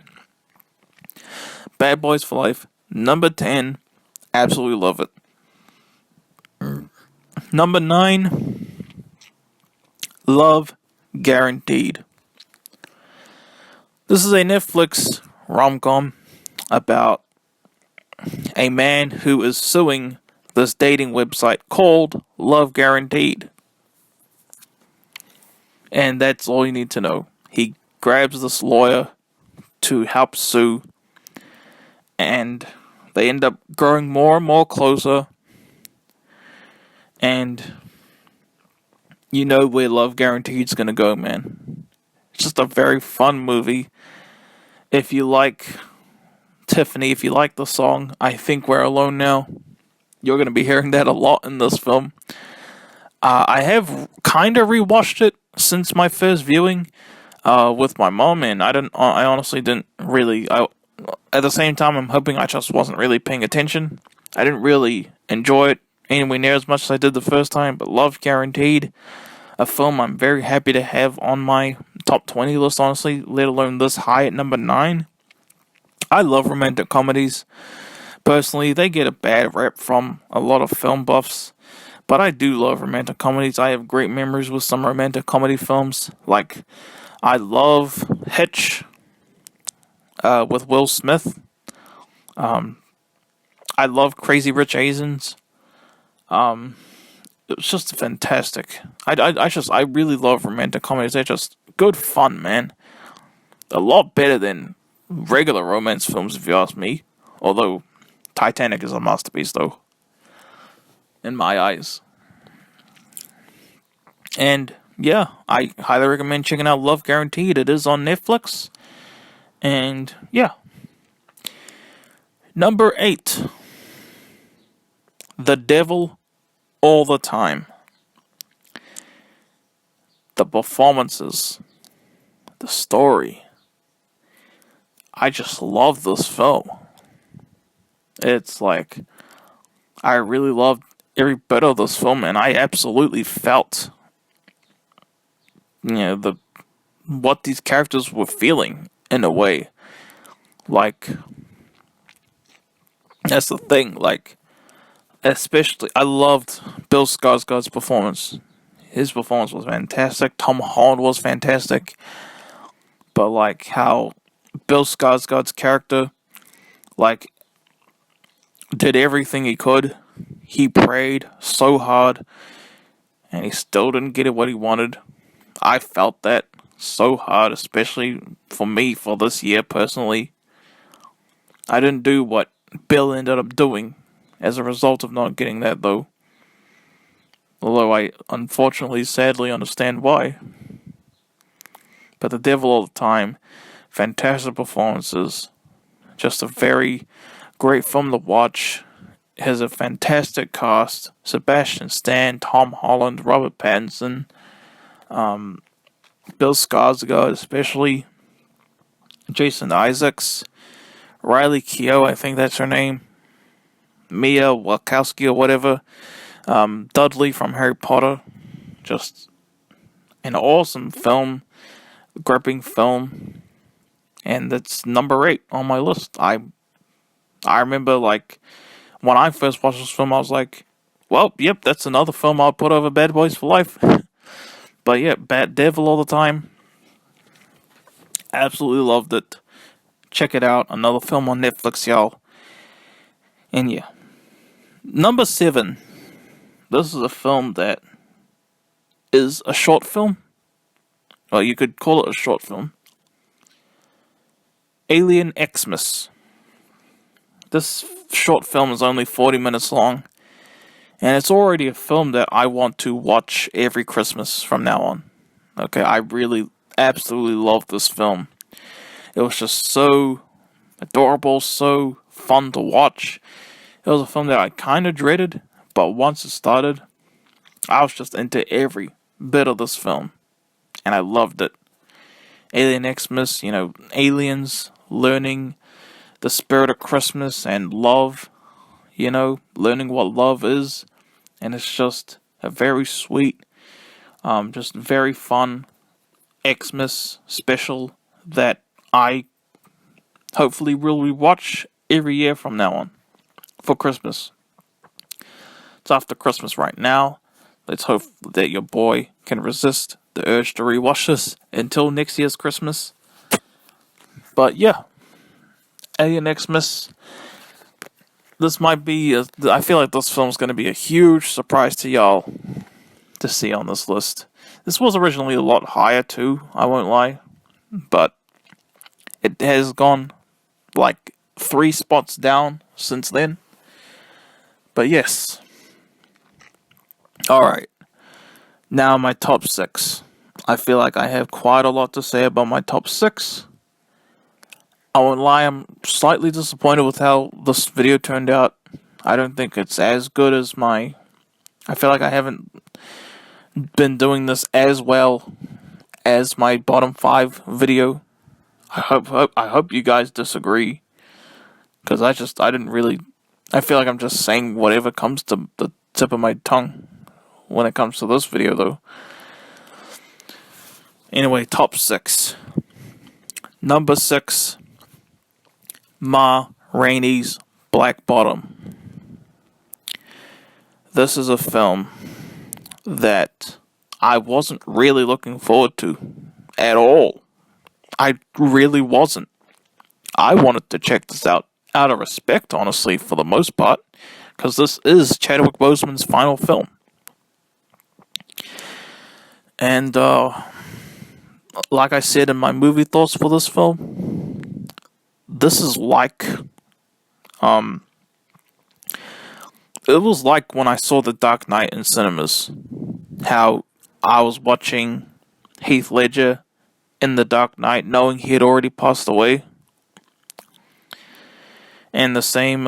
Bad Boys for Life, number 10. Absolutely love it. Number 9, Love Guaranteed. This is a Netflix rom-com about a man who is suing this dating website called Love Guaranteed. And that's all you need to know. He grabs this lawyer to help sue, and they end up growing more and more closer. And you know where Love Guaranteed is going to go, man. It's just a very fun movie. If you like Tiffany, if you like the song I Think We're Alone Now, you're going to be hearing that a lot in this film. I have kind of rewatched it since my first viewing with my mom, and I honestly didn't really. At the same time, I'm hoping I just wasn't really paying attention. I didn't really enjoy it anywhere near as much as I did the first time, but Love Guaranteed, a film I'm very happy to have on my top 20 list, honestly, let alone this high at number 9. I love romantic comedies. Personally, they get a bad rep from a lot of film buffs, but I do love romantic comedies. I have great memories with some romantic comedy films. Like, I love Hitch with Will Smith. I love Crazy Rich Asians. It's just fantastic. I really love romantic comedies. They're just good fun, man. A lot better than regular romance films, if you ask me. Although Titanic is a masterpiece, though, in my eyes. And yeah, I highly recommend checking out Love Guaranteed. It is on Netflix. And yeah. Number 8, The Devil All the Time. The performances, the story. I just love this film. It's like, I really loved every bit of this film, and I absolutely felt, what these characters were feeling in a way. Like, that's the thing, like, especially, I loved Bill Skarsgård's performance. His performance was fantastic. Tom Holland was fantastic. But, like, how Bill Skarsgård's character, like, did everything he could. He prayed so hard, and he still didn't get what he wanted. I felt that so hard, especially for me, for this year, personally. I didn't do what Bill ended up doing as a result of not getting that, though. Although I, unfortunately, sadly understand why. But The Devil All the Time, fantastic performances. Just a very great film to watch. has a fantastic cast. Sebastian Stan, Tom Holland, Robert Pattinson, Bill Skarsgård especially, Jason Isaacs, Riley Keough, I think that's her name, Mia Wachowski or whatever, Dudley from Harry Potter. Just an awesome film, gripping film, and that's number 8 on my list. I remember, like, when I first watched this film, I was like, well, yep, that's another film I'll put over Bad Boys for Life. But yeah, Bat Devil all the time. Absolutely loved it. Check it out. Another film on Netflix, y'all. And yeah. Number 7. This is a film that is a short film. Well, you could call it a short film. Alien Xmas. This short film is only 40 minutes long. And it's already a film that I want to watch every Christmas from now on. Okay, I really, absolutely love this film. It was just so adorable, so fun to watch. It was a film that I kind of dreaded, but once it started, I was just into every bit of this film. And I loved it. Alien Xmas, aliens learning the spirit of Christmas and love, learning what love is. And it's just a very sweet, just very fun Xmas special that I hopefully will rewatch every year from now on for Christmas. It's after Christmas right now. Let's hope that your boy can resist the urge to rewatch this until next year's Christmas. But yeah, Alien Xmas. This might be, I feel like this film's going to be a huge surprise to y'all to see on this list. This was originally a lot higher too, I won't lie. But it has gone like 3 spots down since then. But yes. Alright. Now my top 6. I feel like I have quite a lot to say about my top 6. I won't lie, I'm slightly disappointed with how this video turned out. I don't think it's as good as I feel like I haven't been doing this as well as my bottom 5 video. I hope you guys disagree. Because I feel like I'm just saying whatever comes to the tip of my tongue when it comes to this video though. Anyway, top 6. Number 6. Ma Rainey's Black Bottom. This is a film that I wasn't really looking forward to at all. I really wasn't. I wanted to check this out of respect, honestly, for the most part, because this is Chadwick Boseman's final film. And like I said in my movie thoughts for this film, this is like, it was like when I saw The Dark Knight in cinemas, how I was watching Heath Ledger in The Dark Knight knowing he had already passed away. And the same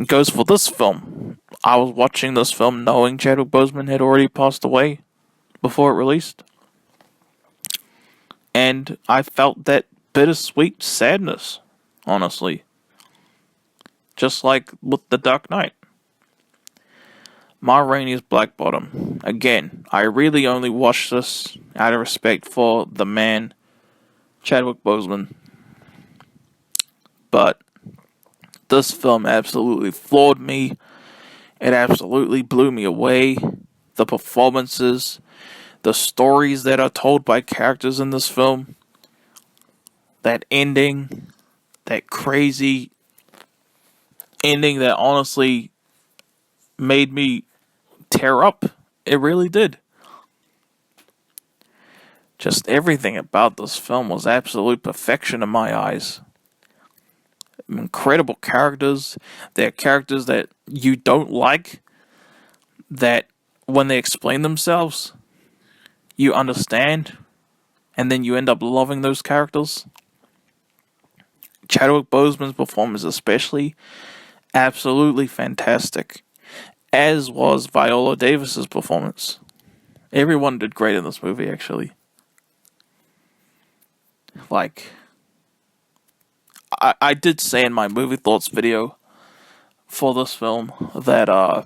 goes for this film. I was watching this film knowing Chadwick Boseman had already passed away before it released. And I felt that bittersweet sadness, honestly. Just like with The Dark Knight. Ma Rainey's Black Bottom. Again, I really only watched this out of respect for the man, Chadwick Boseman. But this film absolutely floored me. It absolutely blew me away. The performances, the stories that are told by characters in this film, that ending, that crazy ending that honestly made me tear up. It really did. Just everything about this film was absolute perfection in my eyes. Incredible characters. They're characters that you don't like, that when they explain themselves, you understand, and then you end up loving those characters. Chadwick Boseman's performance especially, absolutely fantastic, as was Viola Davis's performance. Everyone did great in this movie, actually. Like, I did say in my movie thoughts video for this film that I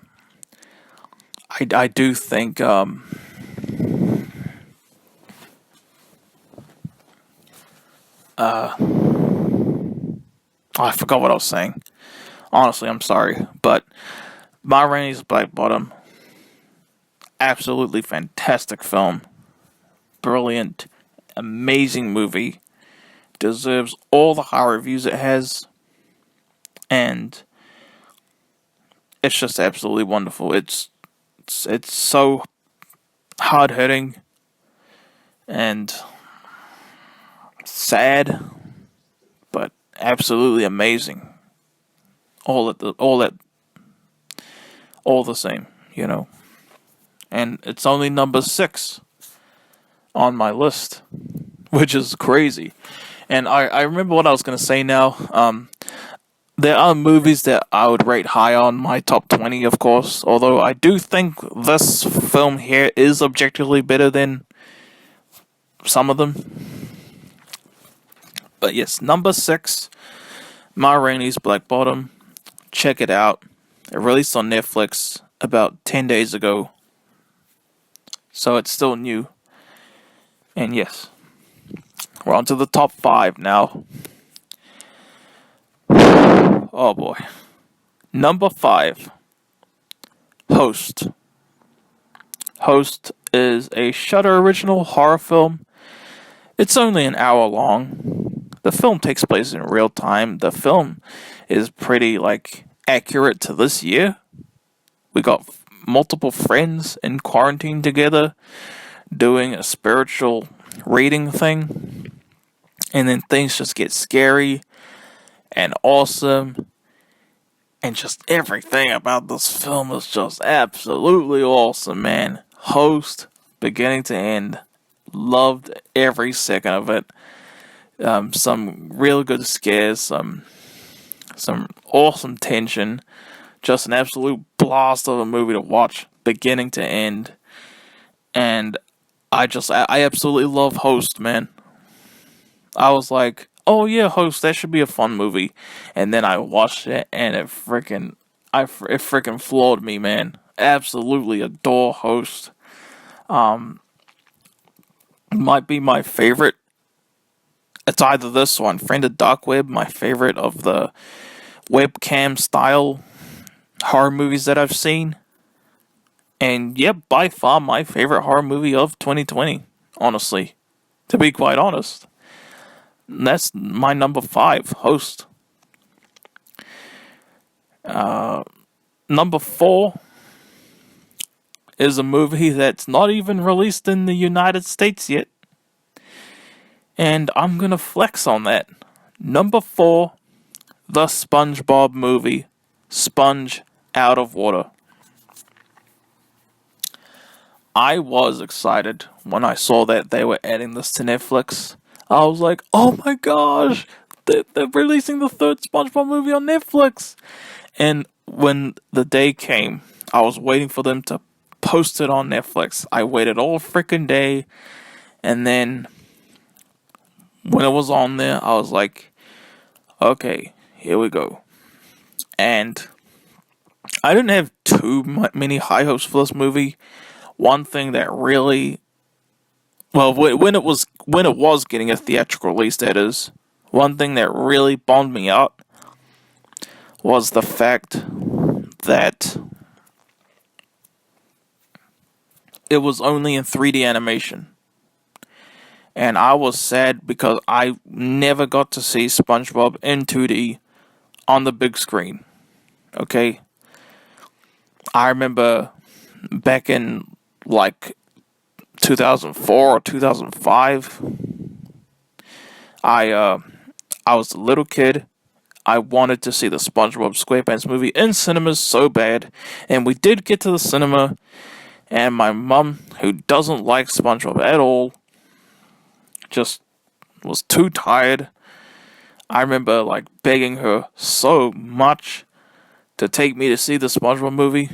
do think I forgot what I was saying. Honestly, I'm sorry, but Ma Rainey's Black Bottom, absolutely fantastic film, brilliant, amazing movie, deserves all the high reviews it has, and it's just absolutely wonderful. It's so hard hitting and sad, but absolutely amazing. All the same, you know. And it's only number 6 on my list, which is crazy. And I remember what I was gonna say now. There are movies that I would rate high on my top 20, of course. Although I do think this film here is objectively better than some of them. But yes, number 6, Ma Rainey's Black Bottom. Check it out. It released on Netflix about 10 days ago. So it's still new. And yes, we're on to the top 5 now. Oh boy. Number 5. Host. Host is a Shudder original horror film. It's only an hour long. The film takes place in real time. The film is pretty, accurate to this year. We got multiple friends in quarantine together doing a spiritual reading thing. And then things just get scary and awesome, and just everything about this film is just absolutely awesome, man. Host, beginning to end, loved every second of it. Some real good scares, some awesome tension, just an absolute blast of a movie to watch, beginning to end. And I absolutely love Host, man. I was like, oh yeah, Host, that should be a fun movie. And then I watched it, and it freaking floored me, man. Absolutely adore Host. Might be my favorite. It's either this one, Friend of Dark Web, my favorite of the webcam style horror movies that I've seen. And yeah, by far my favorite horror movie of 2020, honestly. To be quite honest. That's my number 5, Host. Number 4 is a movie that's not even released in the United States yet. And I'm gonna flex on that. Number 4, the SpongeBob movie, Sponge Out of Water. I was excited when I saw that they were adding this to Netflix. I was like, oh my gosh, they're releasing the 3rd SpongeBob movie on Netflix. And when the day came, I was waiting for them to post it on Netflix. I waited all freaking day. And then when it was on there, I was like, okay, here we go. And I didn't have too many high hopes for this movie. One thing that really, when it was getting a theatrical release, that is, one thing that really bummed me out was the fact that it was only in 3D animation. And I was sad because I never got to see SpongeBob in 2D on the big screen. Okay? I remember back in 2004 or 2005, I was a little kid. I wanted to see the SpongeBob SquarePants movie in cinemas so bad, and we did get to the cinema, and my mom, who doesn't like SpongeBob at all, just was too tired. I remember begging her so much to take me to see the SpongeBob movie,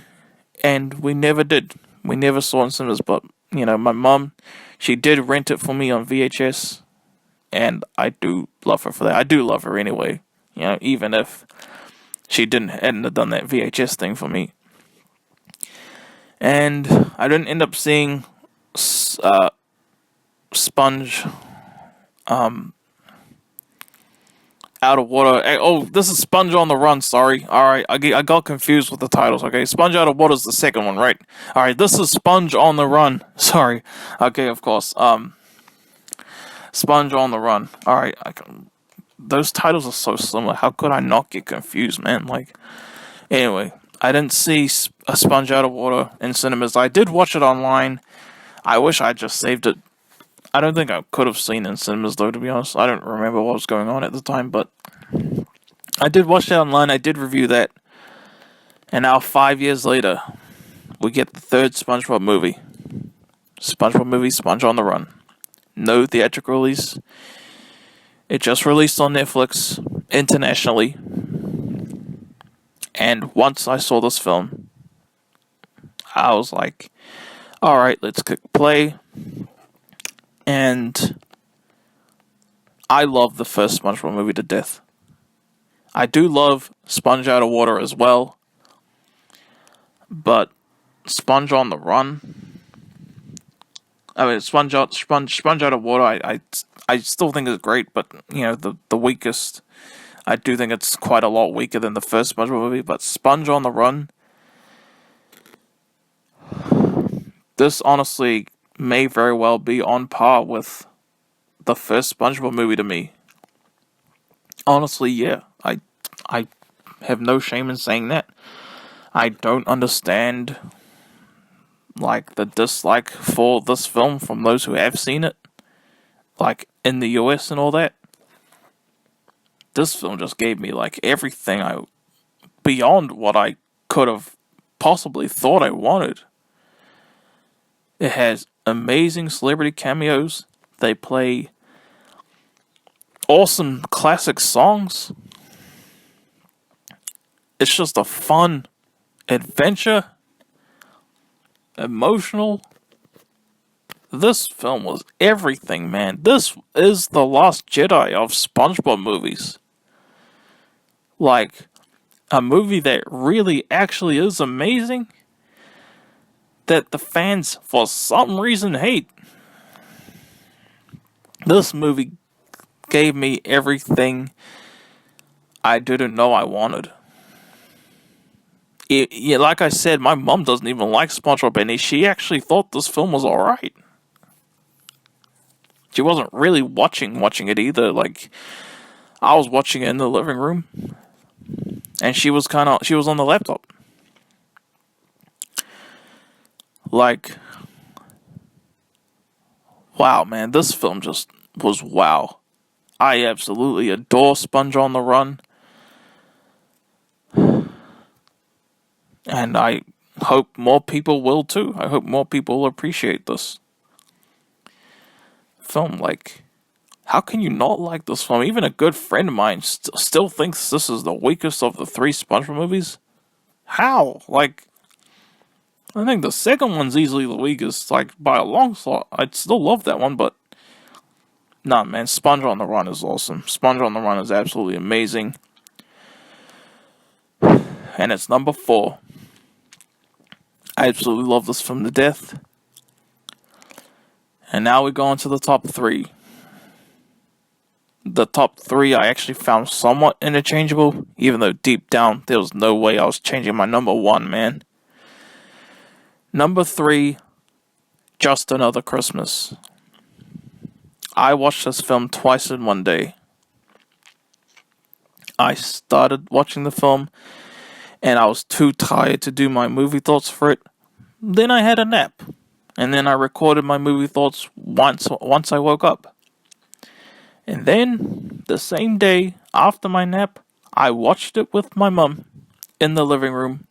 and we never did. We never saw it in cinemas, but, you know, my mom, she did rent it for me on VHS, and I do love her for that. I do love her anyway, you know, even if she hadn't have done that VHS thing for me. And I didn't end up seeing Sponge Out of Water. Oh, this is Sponge on the Run, sorry. Alright, I got confused with the titles, okay? Sponge Out of Water is the second one, right? Alright, this is Sponge on the Run. Sorry. Okay, of course. Sponge on the Run. Alright, those titles are so similar. How could I not get confused, man? Like, anyway, I didn't see a Sponge Out of Water in cinemas. I did watch it online. I wish I just saved it. I don't think I could have seen it in cinemas, though, to be honest. I don't remember what was going on at the time, but I did watch it online. I did review that. And now, 5 years later, we get the third SpongeBob movie. SpongeBob movie, Sponge on the Run. No theatrical release. It just released on Netflix internationally. And once I saw this film, I was like, alright, let's click play. And I love the first SpongeBob movie to death. I do love Sponge Out of Water as well. But Sponge on the Run, I mean, Sponge Out of Water, I still think it's great, but, you know, the weakest, I do think it's quite a lot weaker than the first SpongeBob movie, but Sponge on the Run, this honestly may very well be on par with the first SpongeBob movie to me. Honestly, yeah, I have no shame in saying that. I don't understand, like, the dislike for this film from those who have seen it, like, in the US and all that. This film just gave me, like, everything beyond what I could have possibly thought I wanted. It has amazing celebrity cameos. They play awesome classic songs. It's just a fun adventure. Emotional. This film was everything, man. This is the Last Jedi of SpongeBob movies. Like, a movie that really actually is amazing, that the fans, for some reason, hate. This movie gave me everything I didn't know I wanted. Yeah, like I said, my mom doesn't even like SpongeBob, and she actually thought this film was alright. She wasn't really watching it either. Like, I was watching it in the living room, and she was on the laptop. Like, wow, man, this film just was wow. I absolutely adore Sponge on the Run. And I hope more people will too. I hope more people will appreciate this film. Like, how can you not like this film? Even a good friend of mine still thinks this is the weakest of the three SpongeBob movies. How? Like, I think the second one's easily the weakest, like, by a long shot. I'd still love that one, but nah, man, Sponge on the Run is awesome. Sponge on the Run is absolutely amazing. And it's number 4. I absolutely love this film to death. And now we go on to the top 3. The top 3 I actually found somewhat interchangeable, even though deep down there was no way I was changing my number 1, man. Number 3, Just Another Christmas. I watched this film twice in one day. I started watching the film, and I was too tired to do my movie thoughts for it. Then I had a nap, and then I recorded my movie thoughts once I woke up. And then, the same day after my nap, I watched it with my mum in the living room,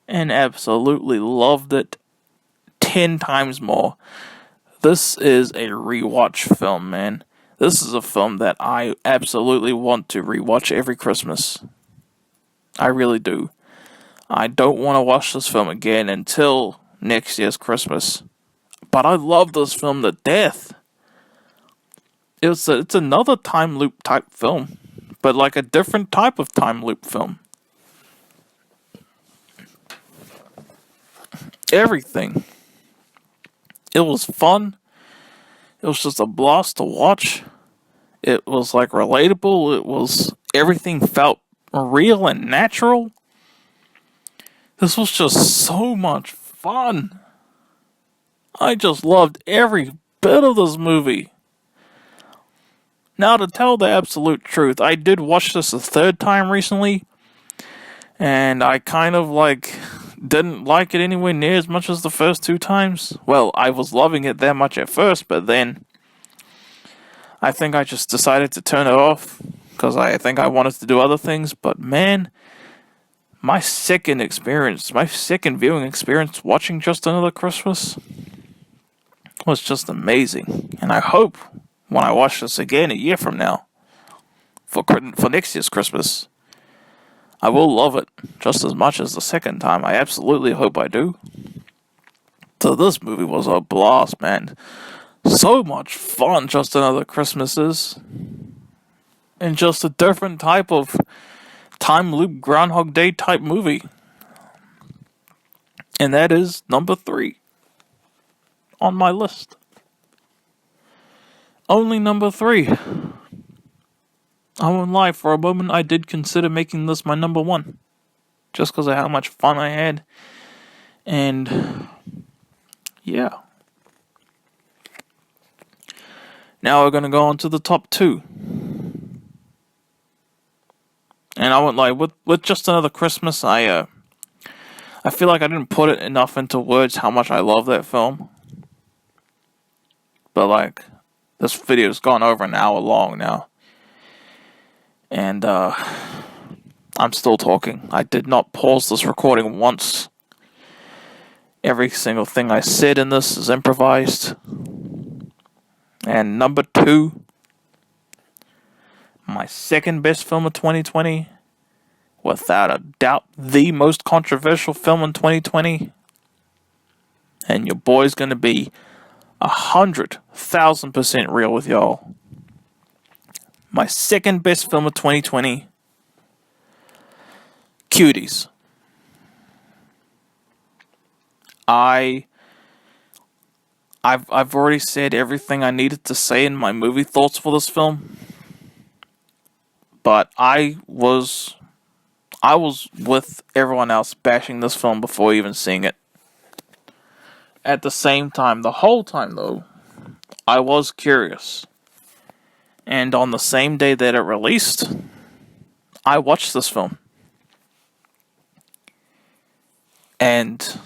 and absolutely loved it 10 times more. This is a rewatch film, man. This is a film that I absolutely want to rewatch every Christmas. I really do. I don't want to watch this film again until next year's Christmas. But I love this film to death. It's another time loop type film, but like a different type of time loop film. Everything. It was fun. It was just a blast to watch. It was like relatable. Everything felt real and natural. This was just so much fun. I just loved every bit of this movie. Now, to tell the absolute truth, I did watch this a third time recently, and I kind of didn't like it anywhere near as much as the first two times. Well, I was loving it that much at first, but then I think I just decided to turn it off because I think I wanted to do other things. But man, my second viewing experience watching Just Another Christmas was just amazing. And I hope when I watch this again a year from now, for next year's Christmas, I will love it just as much as the second time. I absolutely hope I do. So this movie was a blast, man. So much fun, Just Another Christmas is. And just a different type of time loop Groundhog Day type movie. And that is number 3 on my list. Only number 3. I won't lie, for a moment I did consider making this my number 1. Just because of how much fun I had. And yeah. Now we're going to go on to the top 2. And I won't lie, with Just Another Christmas, I feel like I didn't put it enough into words how much I love that film. But this video's gone over an hour long now. And I'm still talking. I did not pause this recording once. Every single thing I said in this is improvised. And number 2, my second best film of 2020, without a doubt the most controversial film in 2020, and your boy's gonna be 100,000% real with y'all. My second best film of 2020, Cuties. I've already said everything I needed to say in my movie thoughts for this film. But I was with everyone else bashing this film before even seeing it. At the same time, the whole time though, I was curious. And on the same day that it released, I watched this film. And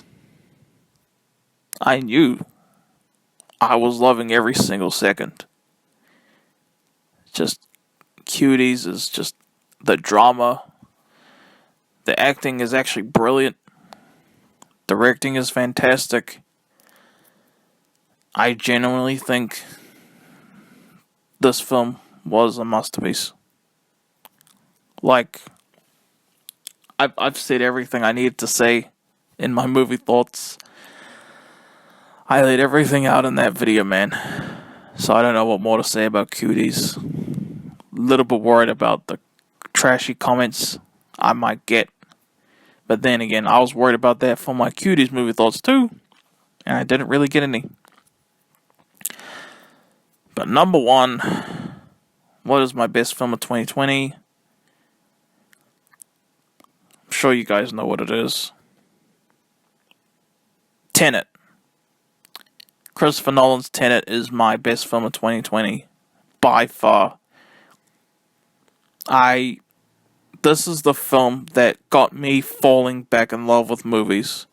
I knew I was loving every single second. Just Cuties is just the drama. The acting is actually brilliant. Directing is fantastic. I genuinely think this film was a masterpiece. I've said everything I needed to say in my movie thoughts. I laid everything out in that video, man. So I don't know what more to say about Cuties. Little bit worried about the trashy comments I might get. But then again, I was worried about that for my Cuties movie thoughts too. And I didn't really get any. But number 1, what is my best film of 2020? I'm sure you guys know what it is. Tenet. Christopher Nolan's Tenet is my best film of 2020. By far. This is the film that got me falling back in love with movies.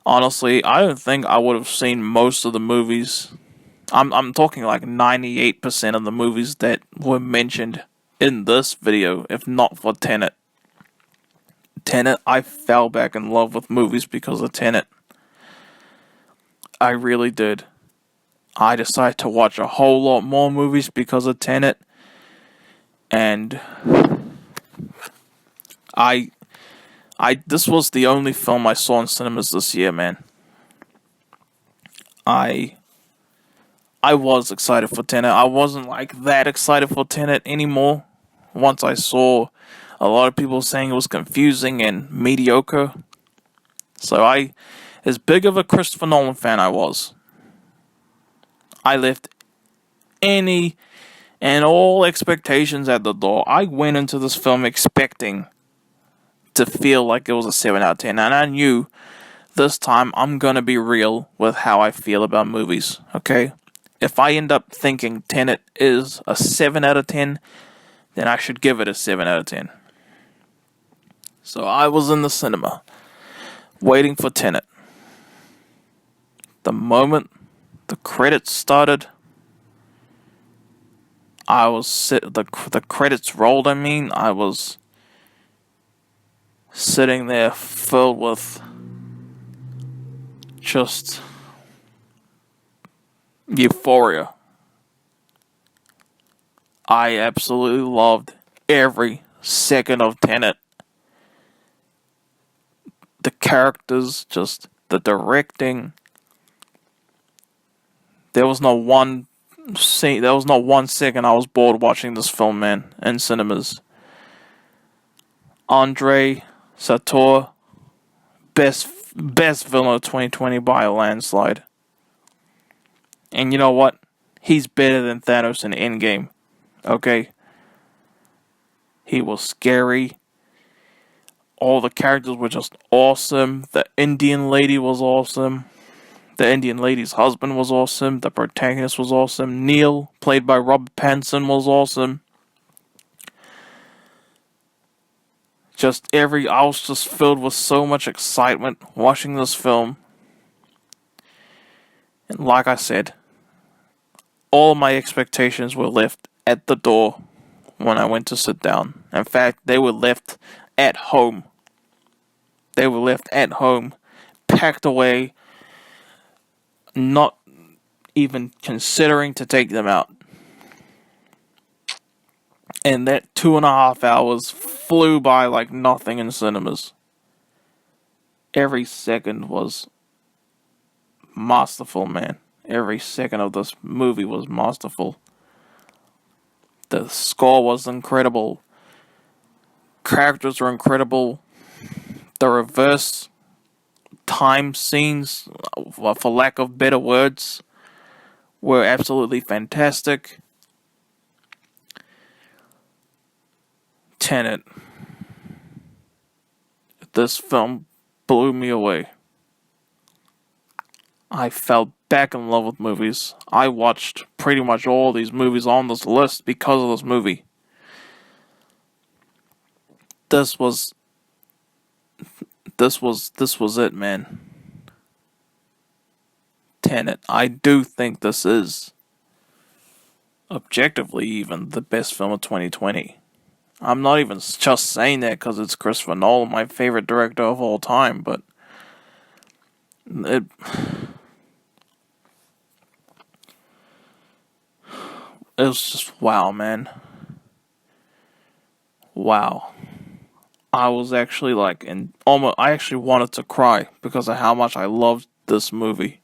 Honestly, I don't think I would have seen most of the movies. I'm talking 98% of the movies that were mentioned in this video, if not for Tenet. Tenet, I fell back in love with movies because of Tenet. I really did. I decided to watch a whole lot more movies because of Tenet. And This was the only film I saw in cinemas this year, man. I was excited for Tenet. I wasn't like that excited for Tenet anymore. Once I saw a lot of people saying it was confusing and mediocre. So as big of a Christopher Nolan fan I was, I left any and all expectations at the door. I went into this film expecting to feel like it was a 7 out of 10. And I knew this time I'm going to be real with how I feel about movies, okay? If I end up thinking Tenet is a 7 out of 10, then I should give it a 7 out of 10. So I was in the cinema, waiting for Tenet. The moment the credits started, the credits rolled, I was sitting there filled with just euphoria. I absolutely loved every second of Tenet. The characters, just the directing. There was not one second I was bored watching this film, man, in cinemas. Andre Sator, best villain of 2020 by a landslide. And you know what? He's better than Thanos in Endgame. Okay? He was scary. All the characters were just awesome. The Indian lady was awesome. The Indian lady's husband was awesome. The protagonist was awesome. Neil, played by Robert Pattinson, was awesome. I was just filled with so much excitement watching this film. And like I said, all my expectations were left at the door when I went to sit down. In fact, they were left at home. They were left at home, packed away, not even considering to take them out. And that 2.5 hours flew by like nothing in cinemas. Every second was masterful, man. Every second of this movie was masterful. The score was incredible. Characters were incredible. The reverse time scenes, for lack of better words, were absolutely fantastic. Tenet. This film blew me away. I fell back in love with movies. I watched pretty much all these movies on this list because of this movie. This was it, man. Tenet. I do think this is, objectively even, the best film of 2020. I'm not even just saying that because it's Christopher Nolan, my favorite director of all time, but it was just wow, man. Wow. I was actually I actually wanted to cry because of how much I loved this movie.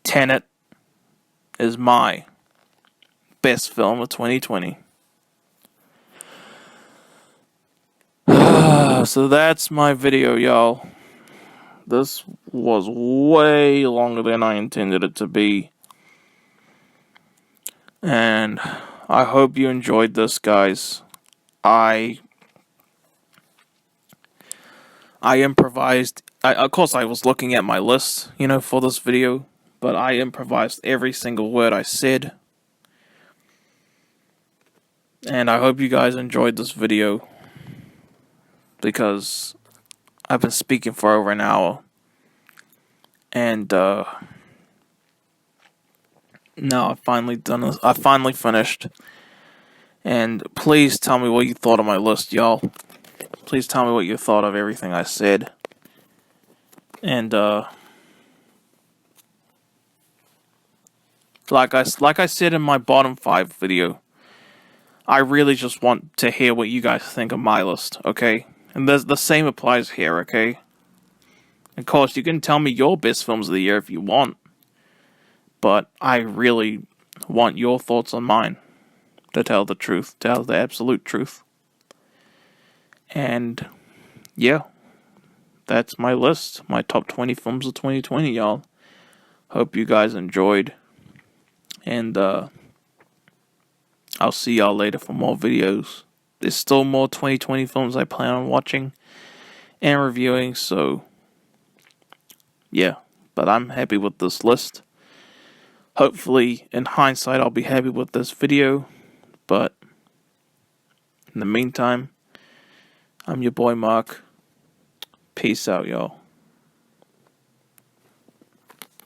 Tenet is my best film of 2020. So that's my video, y'all. This was way longer than I intended it to be. And I hope you enjoyed this, guys. I improvised. Of course, I was looking at my list, for this video. But I improvised every single word I said. And I hope you guys enjoyed this video. Because I've been speaking for over an hour. And now I've finally done this. I finally finished. And please tell me what you thought of my list, y'all. Please tell me what you thought of everything I said. And like I said in my bottom 5 video, I really just want to hear what you guys think of my list, okay? And the same applies here, okay? Of course, you can tell me your best films of the year if you want. But I really want your thoughts on mine. To tell the truth. Tell the absolute truth. And, yeah. That's my list. My top 20 films of 2020, y'all. Hope you guys enjoyed. And, I'll see y'all later for more videos. There's still more 2020 films I plan on watching and reviewing, so yeah, but I'm happy with this list. Hopefully, in hindsight, I'll be happy with this video, but in the meantime, I'm your boy Mark. Peace out, y'all.